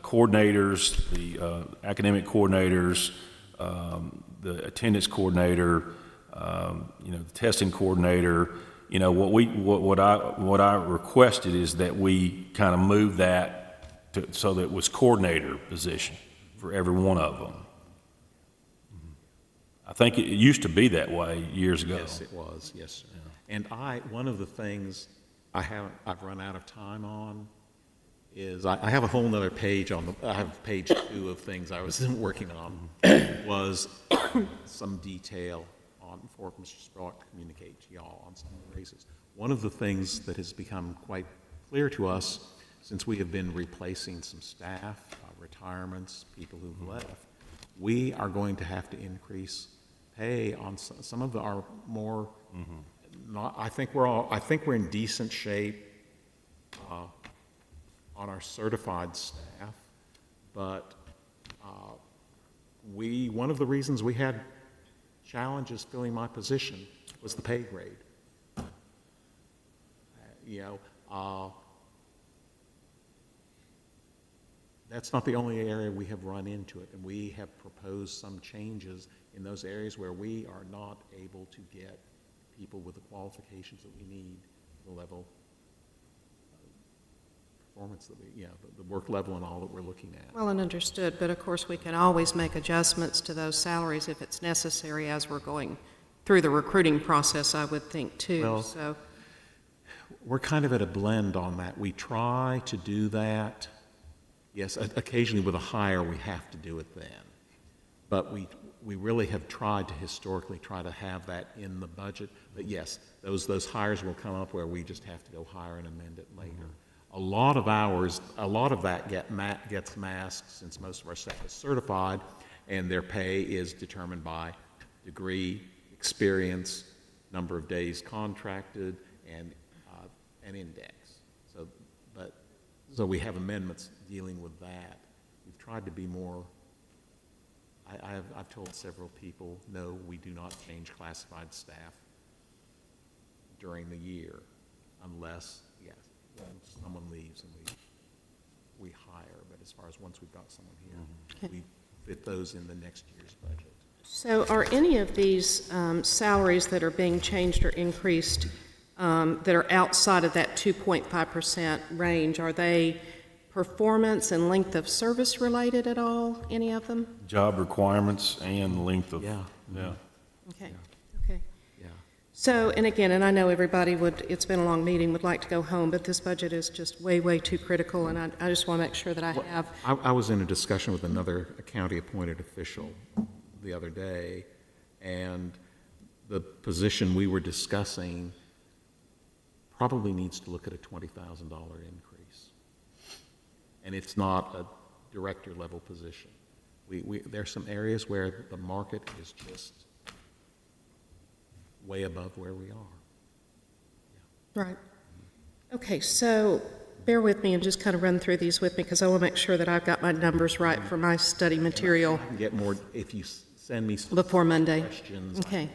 coordinators, the academic coordinators, the attendance coordinator, you know, the testing coordinator, you know, what I requested is that we kind of move that so that it was coordinator position for every one of them. I think it used to be that way years ago. Yes, it was. Yes, sir. And one of the things I've run out of time on is I have a whole nother page I have page 2 of things I was working on, was some detail for Mr. Spurlock to communicate to y'all on some of the races. One of the things that has become quite clear to us since we have been replacing some staff, retirements, people who've left, we are going to have to increase pay on some of our more. I think we're in decent shape on our certified staff, but one of the reasons we had challenges filling my position was the pay grade. You know, that's not the only area we have run into it, and we have proposed some changes in those areas where we are not able to get people with the qualifications that we need, the level of performance that we, the work level and all that we're looking at. Well, and understood, but of course we can always make adjustments to those salaries if it's necessary as we're going through the recruiting process, I would think, too. Well, so we're kind of at a blend on that. We try to do that. Yes, occasionally with a hire we have to do it then, but we really have tried to historically try to have that in the budget. But yes, those hires will come up where we just have to go hire and amend it later. A lot of that gets masked since most of our staff is certified, and their pay is determined by degree, experience, number of days contracted, and an index. So we have amendments dealing with that. We've tried to be more. I've told several people, no, we do not change classified staff during the year unless, yes, when someone leaves and we hire. But as far as once we've got someone here, we fit those in the next year's budget. So are any of these salaries that are being changed or increased that are outside of that 2.5% range, are they performance and length of service related at all, any of them? Job requirements and length of. Yeah. Okay, okay. Yeah. So, and again, and I know everybody it's been a long meeting, would like to go home, but this budget is just way, way too critical, and I just want to make sure that I have. I was in a discussion with another county-appointed official the other day, and the position we were discussing probably needs to look at a $20,000 increase. And it's not a director-level position. There's some areas where the market is just way above where we are. Right. Okay, so bear with me and just kind of run through these with me, because I want to make sure that I've got my numbers right for my study material I can get more if you send me some before Monday. questions. Okay.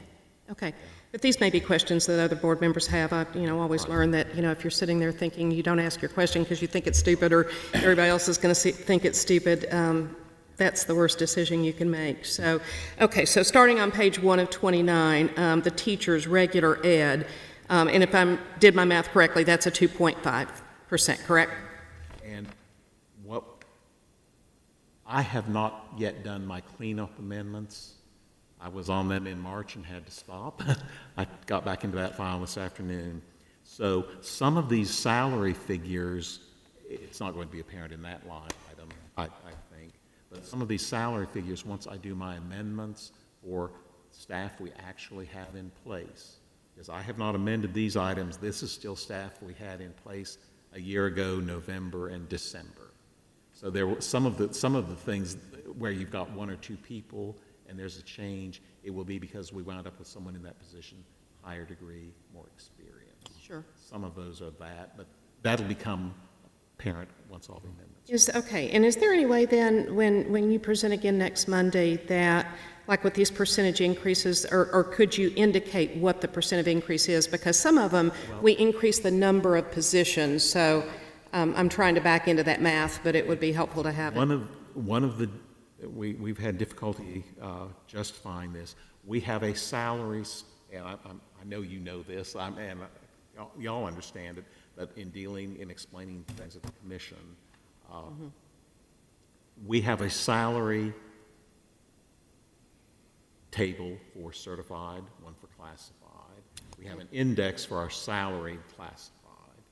Okay. But these may be questions that other board members have. I, always learn that, if you're sitting there thinking you don't ask your question because you think it's stupid or everybody else is going to think it's stupid, that's the worst decision you can make. So, okay, so starting on page 1 of 29, the teacher's regular ed, and if I did my math correctly, that's a 2.5%, correct? And what, I have not yet done my cleanup amendments. I was on them in March and had to stop. I got back into that file this afternoon. So some of these salary figures, it's not going to be apparent in that line item, I think. But some of these salary figures, once I do my amendments for staff we actually have in place, because I have not amended these items, this is still staff we had in place a year ago, November and December. So there were some of the things where you've got 1 or 2 people and there's a change, it will be because we wound up with someone in that position, higher degree, more experience. Sure. Some of those are that, but that'll become apparent once all the amendments. Okay, and is there any way then, when you present again next Monday, that, like with these percentage increases, or could you indicate what the percent of increase is? Because some of them, we increase the number of positions, so I'm trying to back into that math, but it would be helpful to have it. One of the we've had difficulty justifying this. We have a salaries, and I know you know this, and y'all understand it, but in explaining things at the commission, we have a salary table for certified, one for classified. We have an index for our salaried classified,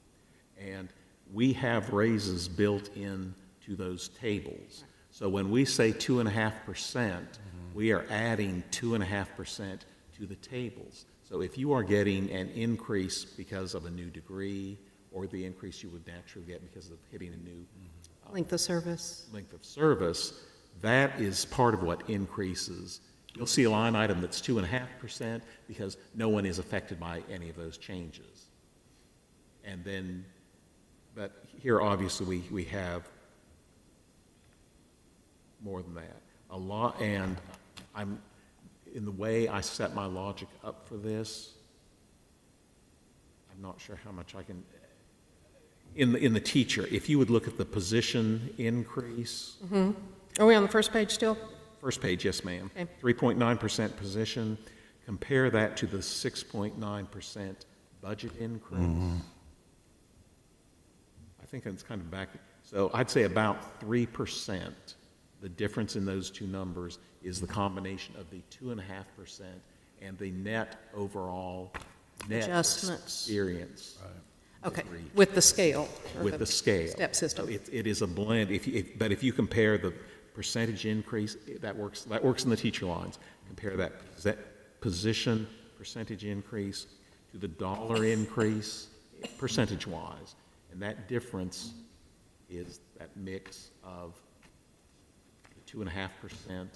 and we have raises built in to those tables. So when we say 2.5%, we are adding 2.5% to the tables. So if you are getting an increase because of a new degree, or the increase you would naturally get because of hitting a new length of service, that is part of what increases. You'll see a line item that's 2.5% because no one is affected by any of those changes. And then, but here obviously we have more than that. A lot, and I'm, in the way I set my logic up for this, I'm not sure how much I can, in the teacher, if you would look at the position increase. Are we on the first page still? First page, yes ma'am. Okay. 3.9% position, compare that to the 6.9% budget increase. I think it's kind of back, so I'd say about 3%. The difference in those two numbers is the combination of the 2.5% and the net overall net Adjustments. experience. Okay, with the scale. or With the scale. Step system. So it is a blend. But if you compare the percentage increase, that works in the teacher lines. Compare that position percentage increase to the dollar increase percentage-wise. And that difference is that mix of 2.5%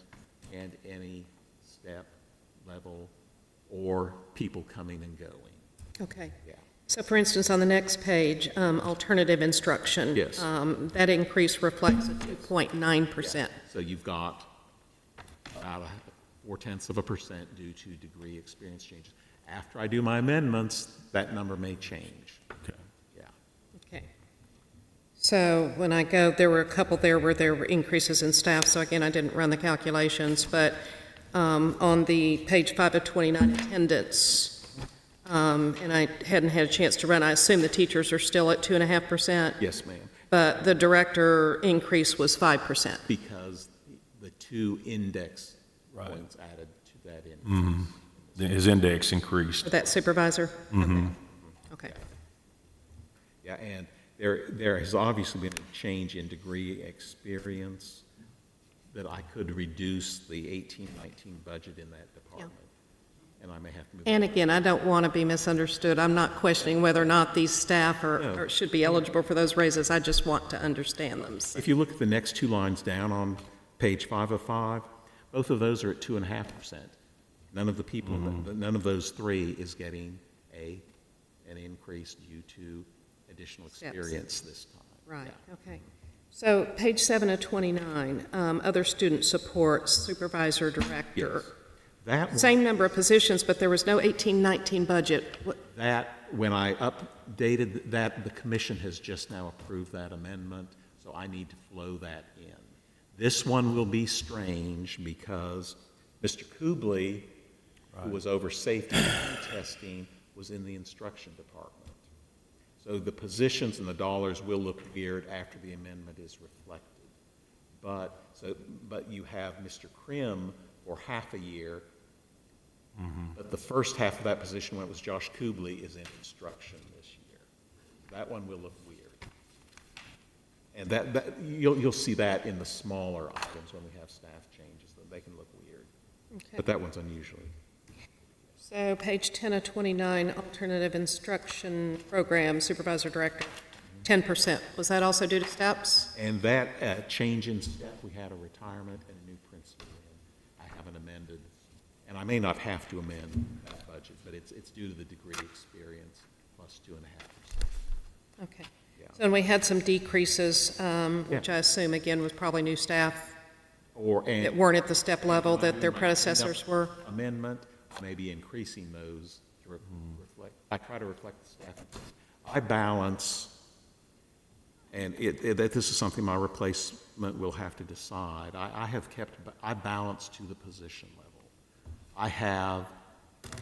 and any step, level, or people coming and going. Okay. Yeah. So for instance, on the next page, alternative instruction. Yes. That increase reflects a 2.9%. Yeah. So you've got about 0.4% due to degree experience changes. After I do my amendments, that number may change. Okay. Yeah. Okay. So when I go, there were a couple there where there were increases in staff, so again, I didn't run the calculations, but on the page 5 of 29 attendance, and I hadn't had a chance to run, I assume the teachers are still at 2.5%? Yes, ma'am. But the director increase was 5%. Because the 2 index points added to that increase. His index increased. For that supervisor? Okay. Yeah, and there has obviously been a change in degree experience that I could reduce the 18-19 budget in that department. And I may have to move. And again, I don't want to be misunderstood. I'm not questioning whether or not these staff or should be eligible for those raises. I just want to understand them. So. If you look at the next 2 lines down on page 5 of 5, both of those are at 2.5%. None of the people, none of those 3 is getting an increase due to additional experience this time. Right, Yeah. okay. So page 7 of 29, other student support, supervisor, director. Yes. That, Same number of positions, but there was no 18-19 budget. when I updated that, the commission has just now approved that amendment, so I need to flow that in. This one will be strange because Mr. Kubley, who was over safety and testing, was in the instruction department. So the positions and the dollars will look weird after the amendment is reflected. But you have Mr. Krim for half a year, but the first half of that position, when it was Josh Kubley, is in instruction this year. That one will look weird. And you'll see that in the smaller items when we have staff changes, that they can look weird. Okay. But that one's unusually. So page 10 of 29, alternative instruction program, supervisor director, 10%. Was that also due to steps? And that change in step, we had a retirement and a new principal in. I haven't amended, and I may not have to amend that budget, but it's due to the degree experience plus 2.5%. Okay. Yeah. So and we had some decreases, which I assume, again, was probably new staff that weren't at the step level that their predecessors were. Amendment, maybe increasing those to reflect. I try to reflect the staff. I balance. And this is something my replacement will have to decide. I balance to the position level. I have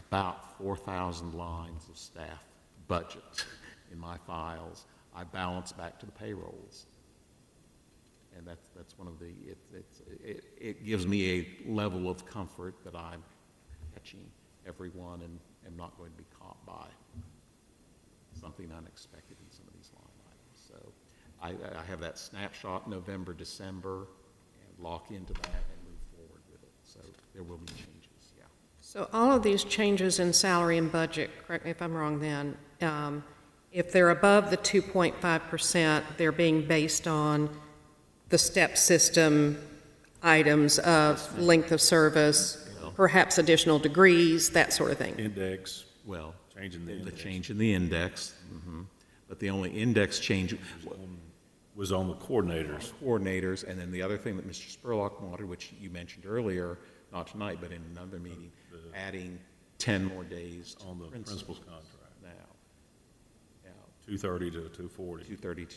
about 4,000 lines of staff budget in my files. I balance back to the payrolls. And that's one of the, it gives me a level of comfort that I'm catching everyone and am not going to be caught by something unexpected in some of these line items. So I have that snapshot November, December, and lock into that and move forward with it. So there will be changes, yeah. So all of these changes in salary and budget, correct me if I'm wrong then, if they're above the 2.5%, they're being based on the step system items of length of service, perhaps additional degrees, that sort of thing. Index. Well, Changing the index. change in the index, but the only index change Was on the coordinators. Coordinators, and then the other thing that Mr. Spurlock wanted, which you mentioned earlier, not tonight, but in another meeting, adding 10 more days On the principal's contract. now. 230 to 240. 230 to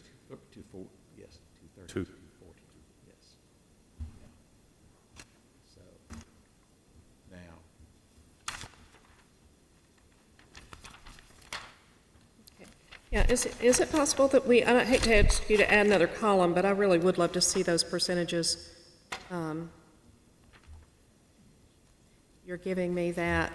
240, yes, 230 to Two. 240, yes. Yeah. So, now, Yeah, is it possible that I hate to ask you to add another column, but I really would love to see those percentages. You're giving me that.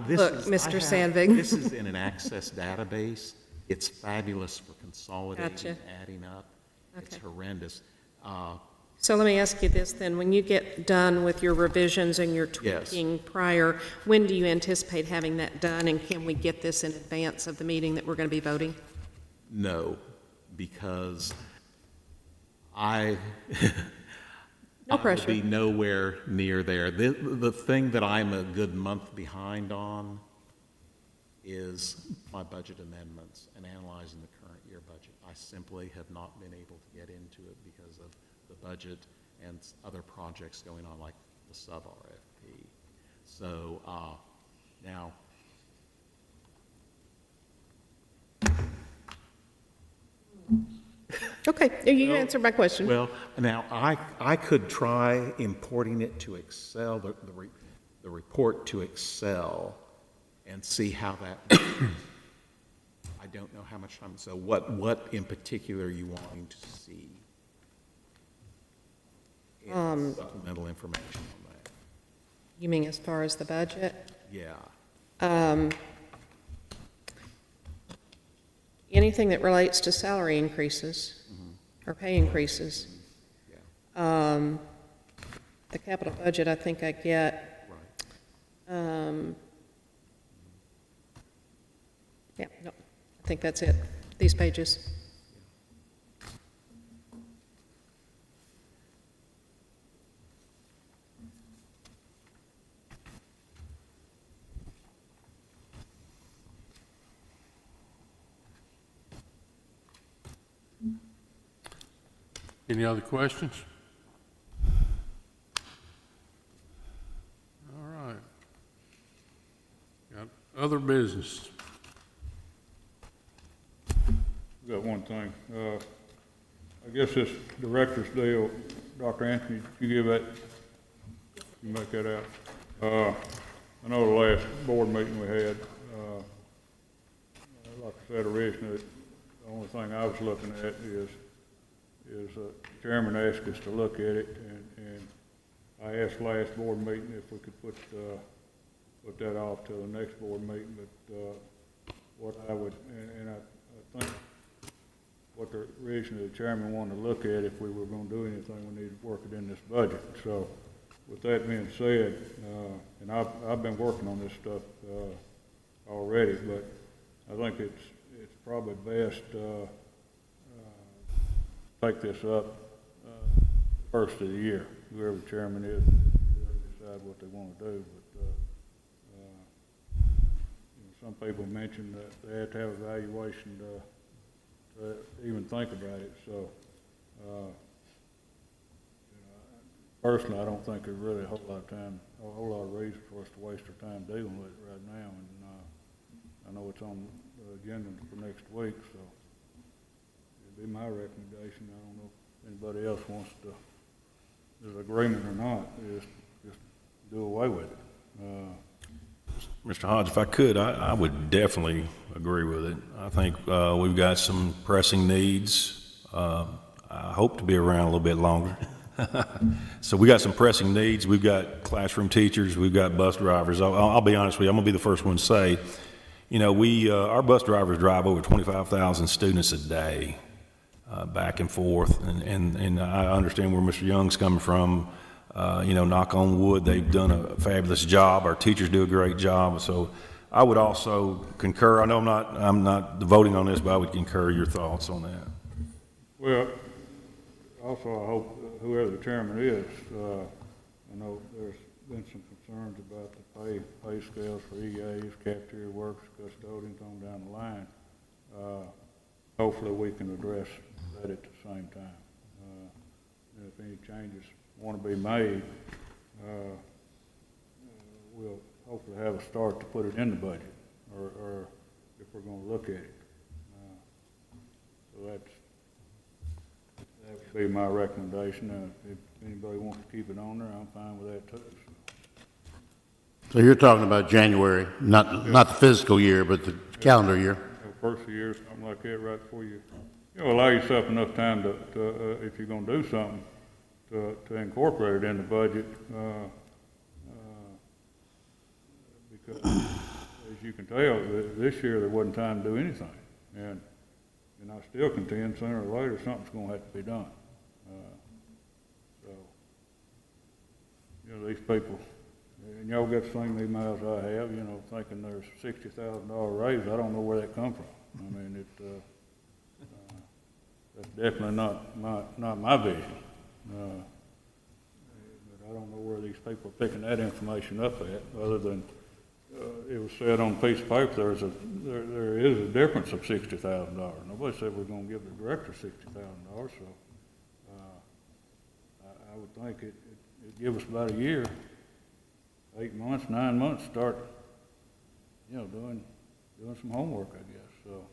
Look, Mr. Sandvig. This is in an Access database. It's fabulous for consolidating, Gotcha. and adding up. It's Okay. horrendous. So let me ask you this then. When you get done with your revisions and your Yes. tweaking prior, when do you anticipate having that done? And can we get this in advance of the meeting that we're going to be voting? No, because I No pressure. will be nowhere near there. The thing that I'm a good month behind on is my budget amendments and analyzing the current year budget. I simply have not been able to get into it because of the budget and other projects going on, like the sub-RFP. So now, Okay, you answered my question. well, now I could try importing it to Excel, the report to Excel, and see how that works. I don't know how much time, so what in particular are you wanting to see? In supplemental information on that. You mean as far as the budget? Yeah. Anything that relates to salary increases or pay increases. Yeah. The capital budget, I think I get. Right. Yeah, no, I think that's it, these pages. Any other questions? All right. Other business. Got one thing. I guess this director's deal, Dr. Anthony, you give that, you make that out. I know the last board meeting we had, like I said originally, the only thing I was looking at is the chairman asked us to look at it, and I asked last board meeting if we could put that off till the next board meeting, but what I would, and I think what the originally the chairman wanted to look at, if we were going to do anything, we needed to work it in this budget. So with that being said, and I've been working on this stuff already, but I think it's probably best take this up first of the year. Whoever the chairman is, decide what they want to do. But some people mentioned that they have to have evaluation to even think about it. So, personally, I don't think there's really a whole lot of reason for us to waste our time dealing with it right now. And I know it's on the agenda for next week, so it'd be my recommendation. I don't know if anybody else wants to, there's agreement or not, is just do away with it. Mr. Hodge, if I could, I would definitely agree with it. I think we've got some pressing needs. I hope to be around a little bit longer. So we got some pressing needs. We've got classroom teachers. We've got bus drivers. I'll be honest with you. I'm going to be the first one to say, you know, our bus drivers drive over 25,000 students a day back and forth. And I understand where Mr. Young's coming from. You know, knock on wood, they've done a fabulous job. Our teachers do a great job. So I would also concur. I know I'm not voting on this, but I would concur your thoughts on that. Well, also I hope whoever the chairman is, I know there's been some concerns about the pay scales for EAs, cafeteria workers, custodians on down the line. Hopefully we can address that at the same time. And if any changes want to be made, we'll hopefully have a start to put it in the budget, or if we're going to look at it. So that would be my recommendation. If anybody wants to keep it on there, I'm fine with that too. So you're talking about January, not the fiscal year, but the calendar year. First of the year, something like that, right before you allow yourself enough time to if you're going to do something, to incorporate it in the budget, because as you can tell, this year there wasn't time to do anything, and I still contend sooner or later something's going to have to be done. So, you know, these people, and y'all got the same emails I have, you know, thinking there's $60,000 raise. I don't know where that come from. I mean, that's definitely not my vision. But I don't know where these people are picking that information up at, other than it was said on a piece of paper there is a difference of $60,000. Nobody said we're going to give the director $60,000, so I would think it'd give us about a year, 8 months, 9 months, start, you know, doing some homework, I guess. So,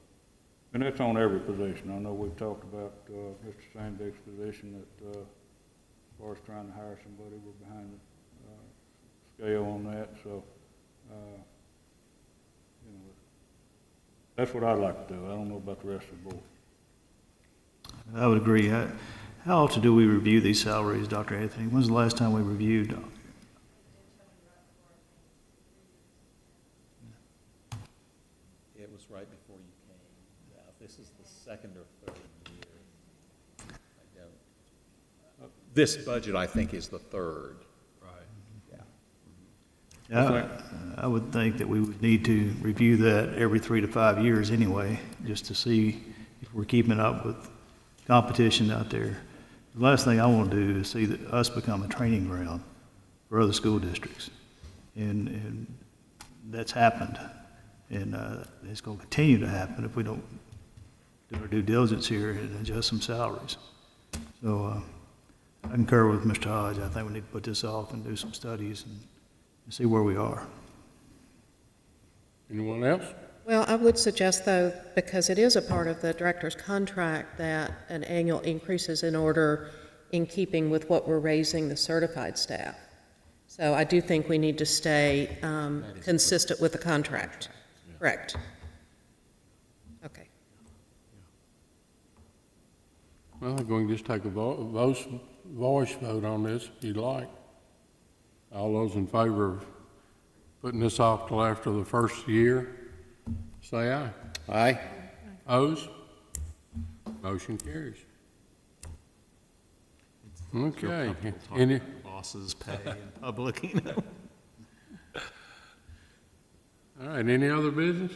and that's on every position. I know we've talked about Mr. Sandvik's position that as far as trying to hire somebody, we're behind the scale on that. So, you know, that's what I'd like to do. I don't know about the rest of the board. I would agree. How often do we review these salaries, Dr. Anthony? When's the last time we reviewed? It was right before you came. This is the second or third year. I don't. This budget, I think, is the third. Right. Yeah. I would think that we would need to review that every 3 to 5 years anyway, just to see if we're keeping up with competition out there. The last thing I want to do is see us become a training ground for other school districts. And that's happened. And it's going to continue to happen if we don't do our due diligence here and adjust some salaries. So I concur with Mr. Hodge. I think we need to put this off and do some studies and see where we are. Anyone else? Well, I would suggest, though, because it is a part of the director's contract, that an annual increase is in order in keeping with what we're raising the certified staff. So I do think we need to stay consistent with the contract. Correct. Okay. Well, I think we can just take a voice vote on this if you'd like. All those in favor of putting this off till after the first year, say aye. Aye. Opposed? Motion carries. Okay. Any? Bosses pay in public, you know. All right, any other business?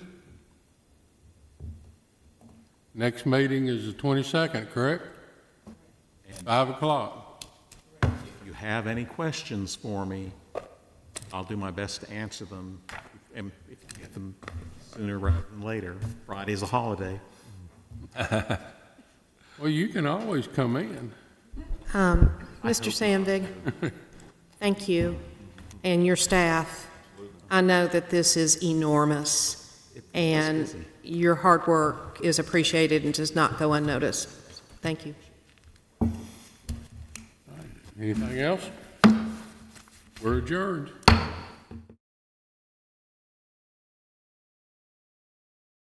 Next meeting is the 22nd, correct? 5 o'clock. If you have any questions for me, I'll do my best to answer them, and if you get them sooner rather than later. Friday's a holiday. Well, you can always come in. Mr. Sandvig, thank you, and your staff. I know that this is enormous, and your hard work is appreciated and does not go unnoticed. Thank you. Anything else? We're adjourned.